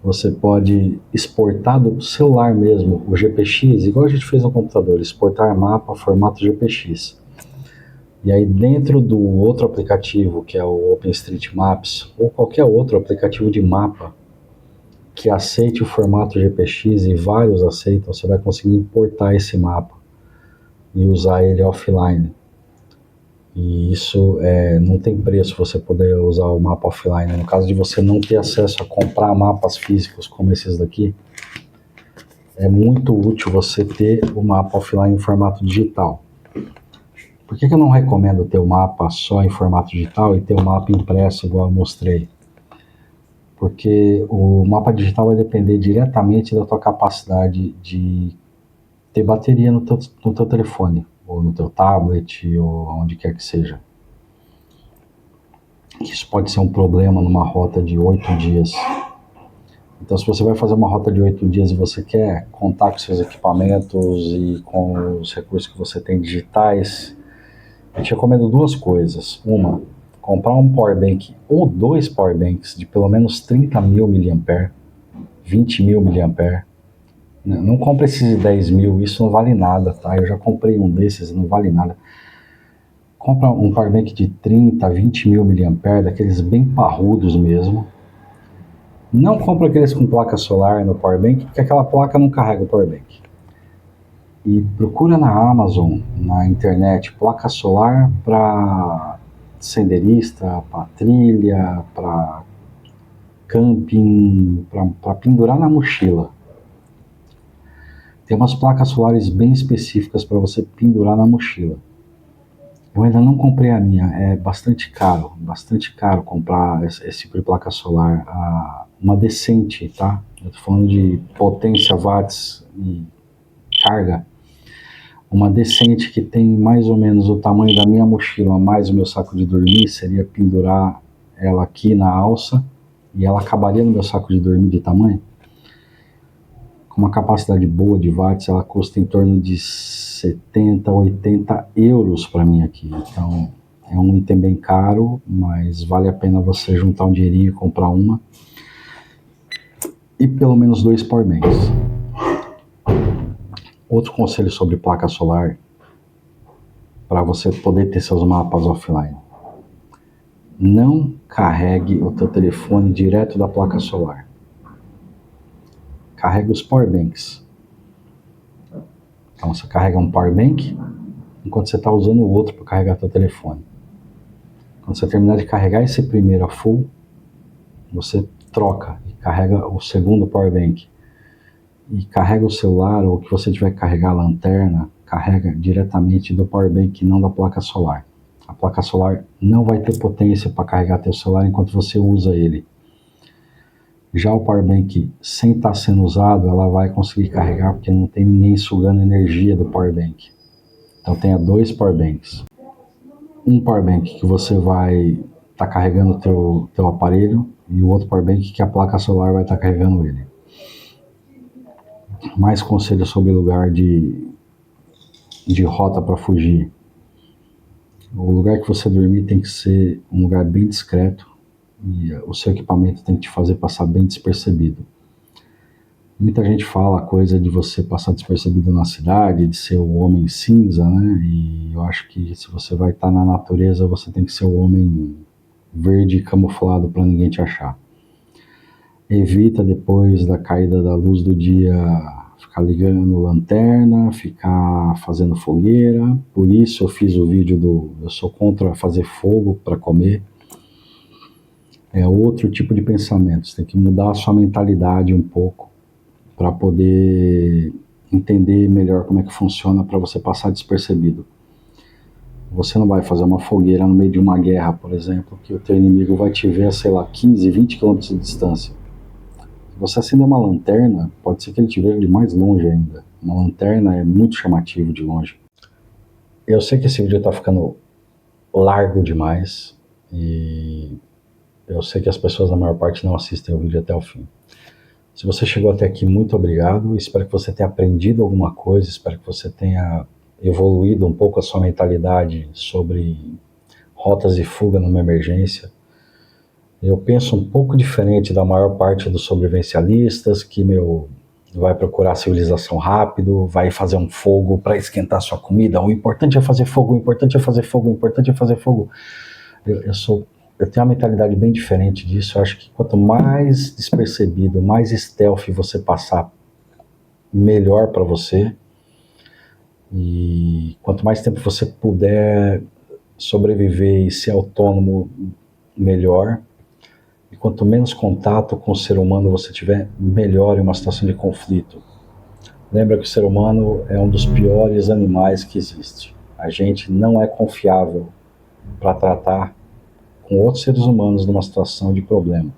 você pode exportar do celular mesmo o GPX, igual a gente fez no computador, exportar mapa formato GPX. E aí dentro do outro aplicativo, que é o OpenStreetMaps, ou qualquer outro aplicativo de mapa que aceite o formato GPX, e vários aceitam, você vai conseguir importar esse mapa e usar ele offline. E isso não tem preço você poder usar o mapa offline. No caso de você não ter acesso a comprar mapas físicos como esses daqui, é muito útil você ter o mapa offline em formato digital. Por que eu não recomendo ter o mapa só em formato digital e ter o mapa impresso igual eu mostrei? Porque o mapa digital vai depender diretamente da tua capacidade de ter bateria no teu telefone, ou no teu tablet, ou onde quer que seja. Isso pode ser um problema numa rota de 8 dias. Então, se você vai fazer uma rota de 8 dias e você quer contar com seus equipamentos e com os recursos que você tem digitais, eu te recomendo duas coisas. Uma, comprar um powerbank ou 2 powerbanks de pelo menos 30.000 mAh, 20.000 mAh. Não compre esses de 10.000, isso não vale nada, tá? Eu já comprei um desses e não vale nada. Compra um powerbank de 30, 20.000 mAh, daqueles bem parrudos mesmo. Não compra aqueles com placa solar no powerbank, porque aquela placa não carrega o powerbank. E procura na Amazon, na internet, placa solar para senderista, para trilha, para camping, para pendurar na mochila. Tem umas placas solares bem específicas para você pendurar na mochila. Eu ainda não comprei a minha, é bastante caro comprar esse tipo de placa solar. Uma decente, tá? Eu tô falando de potência, watts e carga. Uma decente que tem mais ou menos o tamanho da minha mochila, mais o meu saco de dormir, seria pendurar ela aqui na alça e ela acabaria no meu saco de dormir de tamanho. Com uma capacidade boa de watts, ela custa em torno de 70, 80 euros para mim aqui. Então, é um item bem caro, mas vale a pena você juntar um dinheirinho e comprar uma. E pelo menos 2 powerbanks. Outro conselho sobre placa solar, para você poder ter seus mapas offline. Não carregue o teu telefone direto da placa solar. Carregue os powerbanks. Então você carrega um powerbank enquanto você está usando o outro para carregar teu telefone. Quando você terminar de carregar esse primeiro a full, você troca e carrega o segundo powerbank. E carrega o celular, ou que você tiver que carregar a lanterna, carrega diretamente do powerbank, não da placa solar. A placa solar não vai ter potência para carregar teu celular enquanto você usa ele. Já o powerbank, sem estar sendo usado, ela vai conseguir carregar porque não tem ninguém sugando energia do powerbank. Então tenha 2 powerbanks. Um powerbank que você vai estar carregando o teu aparelho e o outro powerbank que a placa solar vai estar carregando ele. Mais conselhos sobre lugar de rota para fugir. O lugar que você dormir tem que ser um lugar bem discreto e o seu equipamento tem que te fazer passar bem despercebido. Muita gente fala a coisa de você passar despercebido na cidade, de ser o homem cinza, né? E eu acho que se você vai estar na natureza, você tem que ser o homem verde camuflado para ninguém te achar. Evita depois da caída da luz do dia ficar ligando lanterna, ficar fazendo fogueira. Por isso eu fiz o vídeo eu sou contra fazer fogo para comer. É outro tipo de pensamento, você tem que mudar a sua mentalidade um pouco para poder entender melhor como é que funciona para você passar despercebido. Você não vai fazer uma fogueira no meio de uma guerra, por exemplo, que o teu inimigo vai te ver a, sei lá, 15, 20 km de distância. Se você acender uma lanterna, pode ser que ele te veja de mais longe ainda. Uma lanterna é muito chamativo de longe. Eu sei que esse vídeo está ficando largo demais e eu sei que as pessoas, na maior parte, não assistem o vídeo até o fim. Se você chegou até aqui, muito obrigado. Espero que você tenha aprendido alguma coisa, espero que você tenha evoluído um pouco a sua mentalidade sobre rotas de fuga numa emergência. Eu penso um pouco diferente da maior parte dos sobrevivencialistas, que, vai procurar civilização rápido, vai fazer um fogo para esquentar sua comida. O importante é fazer fogo, o importante é fazer fogo, o importante é fazer fogo. Eu tenho uma mentalidade bem diferente disso. Eu acho que quanto mais despercebido, mais stealth você passar, melhor para você. E quanto mais tempo você puder sobreviver e ser autônomo, melhor. E quanto menos contato com o ser humano você tiver, melhor em uma situação de conflito. Lembra que o ser humano é um dos piores animais que existe. A gente não é confiável para tratar com outros seres humanos numa situação de problema.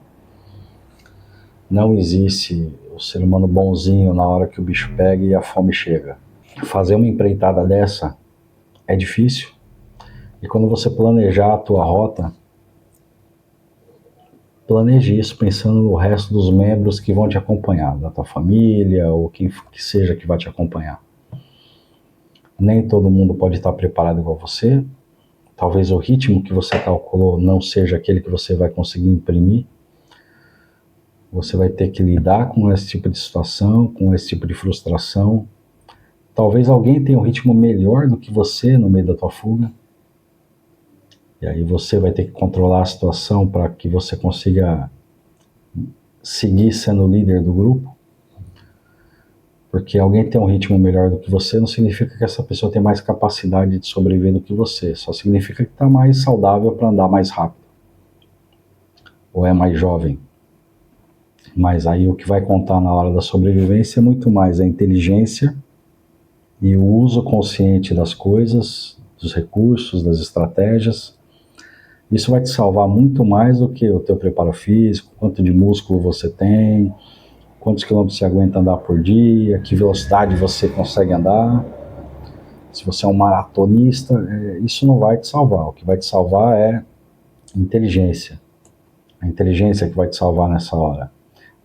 Não existe o ser humano bonzinho na hora que o bicho pega e a fome chega. Fazer uma empreitada dessa é difícil. E quando você planejar a tua rota, planeje isso pensando no resto dos membros que vão te acompanhar, da tua família ou quem que seja que vai te acompanhar. Nem todo mundo pode estar preparado igual você. Talvez o ritmo que você calculou não seja aquele que você vai conseguir imprimir. Você vai ter que lidar com esse tipo de situação, com esse tipo de frustração. Talvez alguém tenha um ritmo melhor do que você no meio da tua fuga. E aí você vai ter que controlar a situação para que você consiga seguir sendo o líder do grupo. Porque alguém tem um ritmo melhor do que você não significa que essa pessoa tem mais capacidade de sobreviver do que você. Só significa que está mais saudável para andar mais rápido. Ou é mais jovem. Mas aí o que vai contar na hora da sobrevivência é muito mais a inteligência e o uso consciente das coisas, dos recursos, das estratégias. Isso vai te salvar muito mais do que o teu preparo físico, quanto de músculo você tem, quantos quilômetros você aguenta andar por dia, que velocidade você consegue andar. Se você é um maratonista, isso não vai te salvar. O que vai te salvar é inteligência. A inteligência que vai te salvar nessa hora.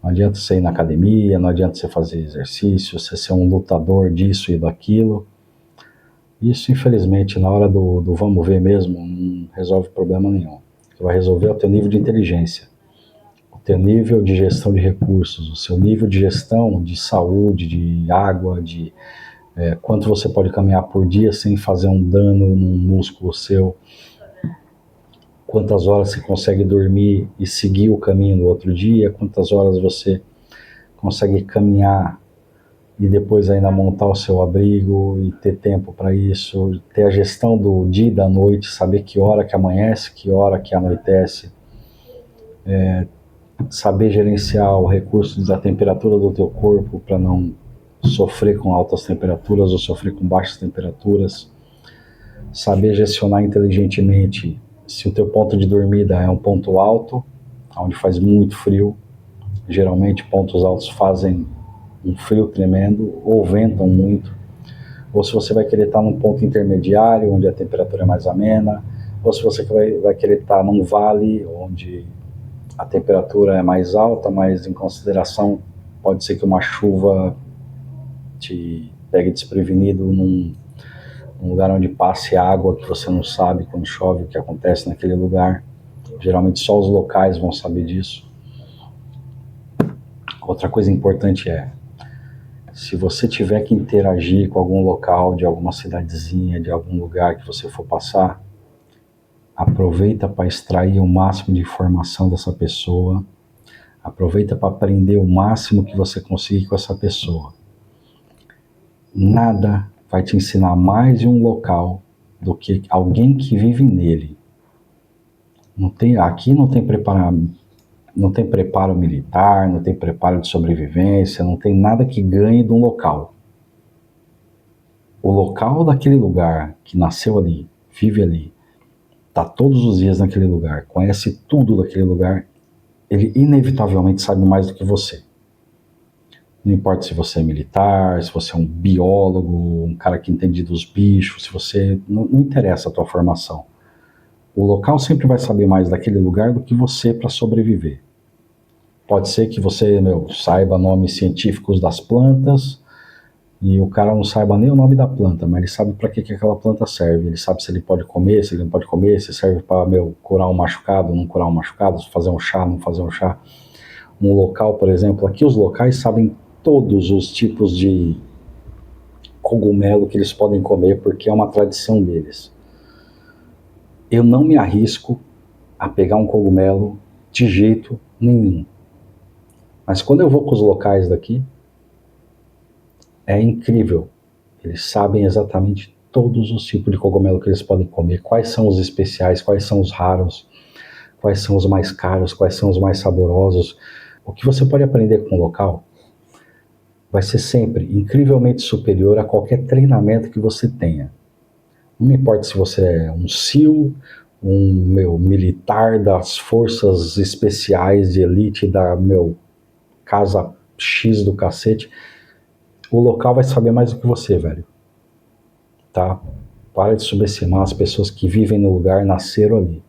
Não adianta você ir na academia, não adianta você fazer exercício, você ser um lutador disso e daquilo. Isso, infelizmente, na hora do vamos ver mesmo, não resolve problema nenhum. O que vai resolver é o teu nível de inteligência, o teu nível de gestão de recursos, o seu nível de gestão de saúde, de água, de quanto você pode caminhar por dia sem fazer um dano num músculo seu, quantas horas você consegue dormir e seguir o caminho no outro dia, quantas horas você consegue caminhar e depois ainda montar o seu abrigo e ter tempo para isso, ter a gestão do dia e da noite, saber que hora que amanhece, que hora que anoitece, saber gerenciar o recurso da temperatura do teu corpo para não sofrer com altas temperaturas ou sofrer com baixas temperaturas, saber gestionar inteligentemente se o teu ponto de dormida é um ponto alto, onde faz muito frio. Geralmente pontos altos fazem um frio tremendo, ou ventam muito, ou se você vai querer estar num ponto intermediário, onde a temperatura é mais amena, ou se você vai querer estar num vale, onde a temperatura é mais alta, mas em consideração pode ser que uma chuva te pegue desprevenido num lugar onde passe água que você não sabe quando chove o que acontece naquele lugar. Geralmente só os locais vão saber disso. Outra coisa importante é, se você tiver que interagir com algum local, de alguma cidadezinha, de algum lugar que você for passar, aproveita para extrair o máximo de informação dessa pessoa, aproveita para aprender o máximo que você conseguir com essa pessoa. Nada vai te ensinar mais de um local do que alguém que vive nele. Aqui não tem preparo militar, não tem preparo de sobrevivência, não tem nada que ganhe de um local. O local daquele lugar, que nasceu ali, vive ali, está todos os dias naquele lugar, conhece tudo daquele lugar, ele inevitavelmente sabe mais do que você. Não importa se você é militar, se você é um biólogo, um cara que entende dos bichos, se você... Não interessa a tua formação. O local sempre vai saber mais daquele lugar do que você para sobreviver. Pode ser que você, saiba nomes científicos das plantas e o cara não saiba nem o nome da planta, mas ele sabe para que aquela planta serve. Ele sabe se ele pode comer, se ele não pode comer, se serve para, curar um machucado, não curar um machucado, fazer um chá, não fazer um chá. Um local, por exemplo, aqui os locais sabem todos os tipos de cogumelo que eles podem comer, porque é uma tradição deles. Eu não me arrisco a pegar um cogumelo de jeito nenhum. Mas quando eu vou com os locais daqui, é incrível. Eles sabem exatamente todos os tipos de cogumelo que eles podem comer, quais são os especiais, quais são os raros, quais são os mais caros, quais são os mais saborosos. O que você pode aprender com o local vai ser sempre incrivelmente superior a qualquer treinamento que você tenha. Não importa se você é um SEAL, um militar das forças especiais de elite da casa X do cacete, o local vai saber mais do que você, velho. Tá? Para de subestimar as pessoas que vivem no lugar, nasceram ali.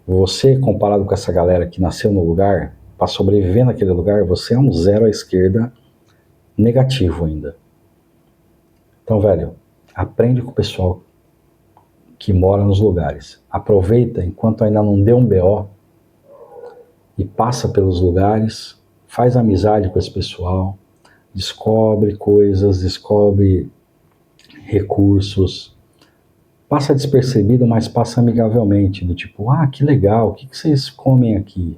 Você, comparado com essa galera que nasceu no lugar, para sobreviver naquele lugar, você é um zero à esquerda negativo ainda. Então, velho, aprende com o pessoal que mora nos lugares. Aproveita enquanto ainda não deu um BO e passa pelos lugares, faz amizade com esse pessoal, descobre coisas, descobre recursos, passa despercebido, mas passa amigavelmente, do tipo, que legal, o que vocês comem aqui?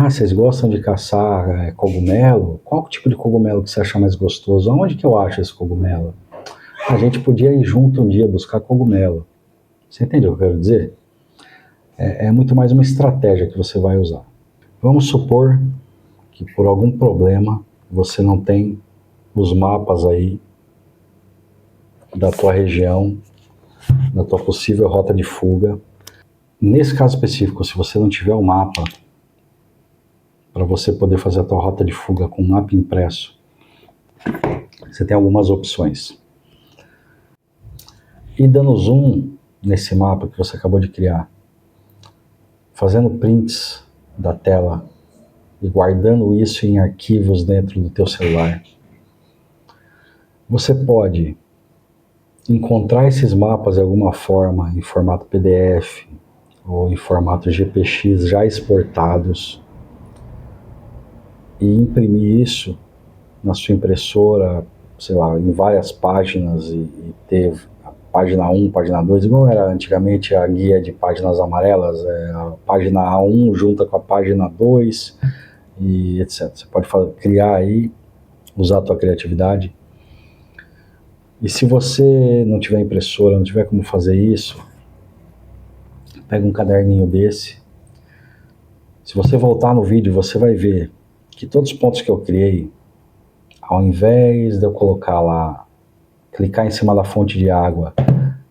Vocês gostam de caçar cogumelo? Qual tipo de cogumelo que você acha mais gostoso? Aonde que eu acho esse cogumelo? A gente podia ir junto um dia buscar cogumelo. Você entendeu o que eu quero dizer? É muito mais uma estratégia que você vai usar. Vamos supor que por algum problema você não tem os mapas aí da tua região, da tua possível rota de fuga. Nesse caso específico, se você não tiver o mapa para você poder fazer a tua rota de fuga com um mapa impresso, você tem algumas opções. E dando zoom nesse mapa que você acabou de criar, fazendo prints da tela e guardando isso em arquivos dentro do teu celular, você pode encontrar esses mapas de alguma forma em formato PDF ou em formato GPX já exportados e imprimir isso na sua impressora, sei lá, em várias páginas e ter a página 1, página 2, igual era antigamente a guia de páginas amarelas, a página A1 junta com a página 2 e etc. Você pode criar aí, usar a tua criatividade. E se você não tiver impressora, não tiver como fazer isso, pega um caderninho desse. Se você voltar no vídeo, você vai ver que todos os pontos que eu criei, ao invés de eu colocar lá, clicar em cima da fonte de água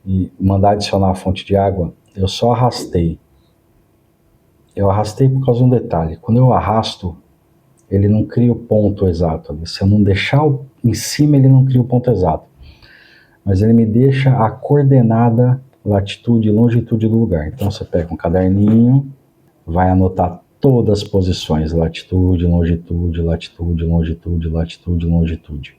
e mandar adicionar a fonte de água, eu só arrastei. Eu arrastei por causa de um detalhe. Quando eu arrasto, ele não cria o ponto exato. Se eu não deixar em cima, ele não cria o ponto exato. Mas ele me deixa a coordenada, latitude e longitude do lugar. Então você pega um caderninho, vai anotar todas as posições, latitude, longitude, latitude, longitude, latitude, longitude.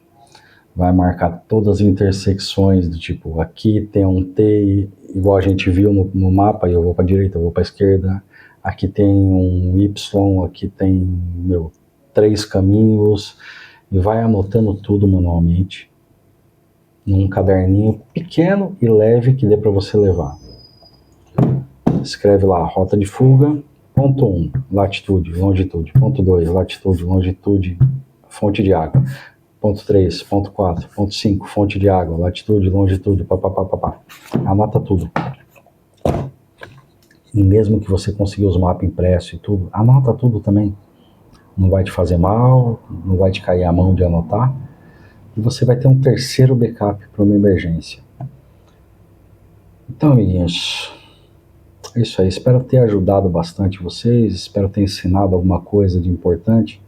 Vai marcar todas as intersecções do tipo, aqui tem um T, igual a gente viu no mapa, e eu vou para a direita, eu vou para a esquerda. Aqui tem um Y, aqui tem, 3 caminhos, e vai anotando tudo manualmente, num caderninho pequeno e leve que dê para você levar. Escreve lá, rota de fuga, ponto 1, latitude, longitude, ponto 2, latitude, longitude, fonte de água, ponto 3, ponto 4, ponto 5, fonte de água, latitude, longitude, papapá. Anota tudo. E mesmo que você consiga os mapas impressos e tudo, anota tudo também. Não vai te fazer mal, não vai te cair a mão de anotar. E você vai ter um terceiro backup para uma emergência. Então, amiguinhos, é isso aí. Espero ter ajudado bastante vocês, espero ter ensinado alguma coisa de importante,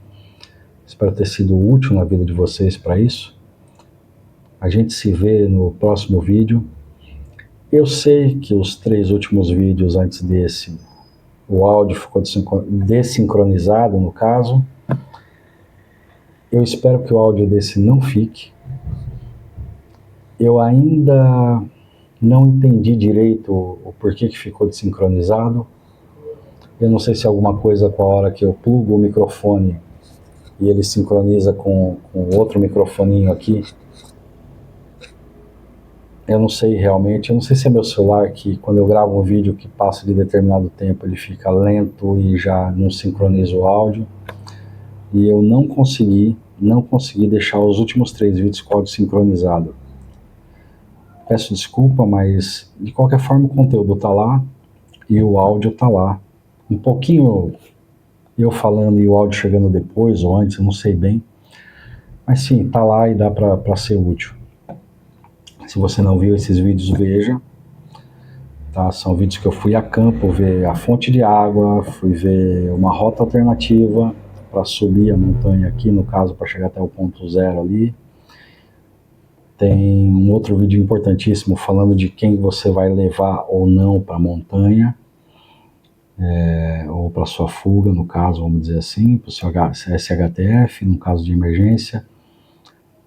espero ter sido útil na vida de vocês para isso. A gente se vê no próximo vídeo. Eu sei que os 3 últimos vídeos antes desse, o áudio ficou desincronizado, no caso. Eu espero que o áudio desse não fique. Eu ainda não entendi direito o porquê que ficou desincronizado. Eu não sei se é alguma coisa com a hora que eu plugo o microfone e ele sincroniza com outro microfoninho aqui. Eu não sei realmente, eu não sei se é meu celular que quando eu gravo um vídeo que passa de determinado tempo ele fica lento e já não sincroniza o áudio. E eu não consegui deixar os últimos 3 vídeos com o áudio sincronizado. Peço desculpa, mas de qualquer forma o conteúdo tá lá e o áudio tá lá. Um pouquinho eu falando e o áudio chegando depois ou antes, eu não sei bem. Mas sim, tá lá e dá para ser útil. Se você não viu esses vídeos, veja. Tá? São vídeos que eu fui a campo ver a fonte de água, fui ver uma rota alternativa para subir a montanha aqui, no caso, para chegar até o ponto zero ali. Tem um outro vídeo importantíssimo falando de quem você vai levar ou não para a montanha, ou para sua fuga, no caso, vamos dizer assim, para o seu SHTF, no caso de emergência.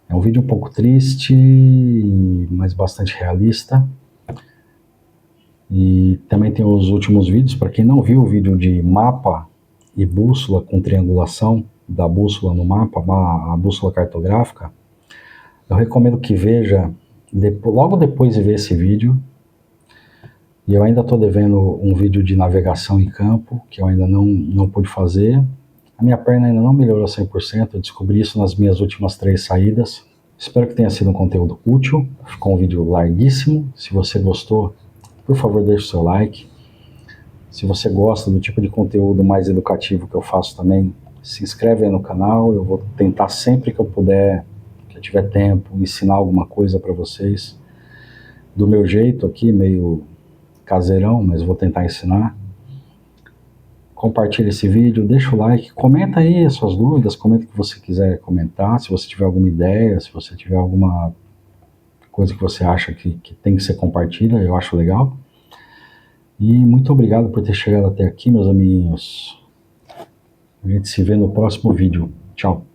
É um vídeo um pouco triste, mas bastante realista. E também tem os últimos vídeos, para quem não viu o vídeo de mapa e bússola com triangulação da bússola no mapa, a bússola cartográfica, eu recomendo que veja logo depois de ver esse vídeo. E eu ainda estou devendo um vídeo de navegação em campo, que eu ainda não pude fazer. A minha perna ainda não melhorou 100%, eu descobri isso nas minhas últimas 3 saídas. Espero que tenha sido um conteúdo útil, ficou um vídeo larguíssimo. Se você gostou, por favor, deixe o seu like. Se você gosta do tipo de conteúdo mais educativo que eu faço também, se inscreve aí no canal. Eu vou tentar sempre que eu puder, que eu tiver tempo, ensinar alguma coisa para vocês. Do meu jeito aqui, meio caseirão, mas vou tentar ensinar. Compartilhe esse vídeo, deixa o like, comenta aí as suas dúvidas, comenta o que você quiser comentar, se você tiver alguma ideia, se você tiver alguma coisa que você acha que tem que ser compartilhada, eu acho legal. E muito obrigado por ter chegado até aqui, meus amiguinhos. A gente se vê no próximo vídeo. Tchau.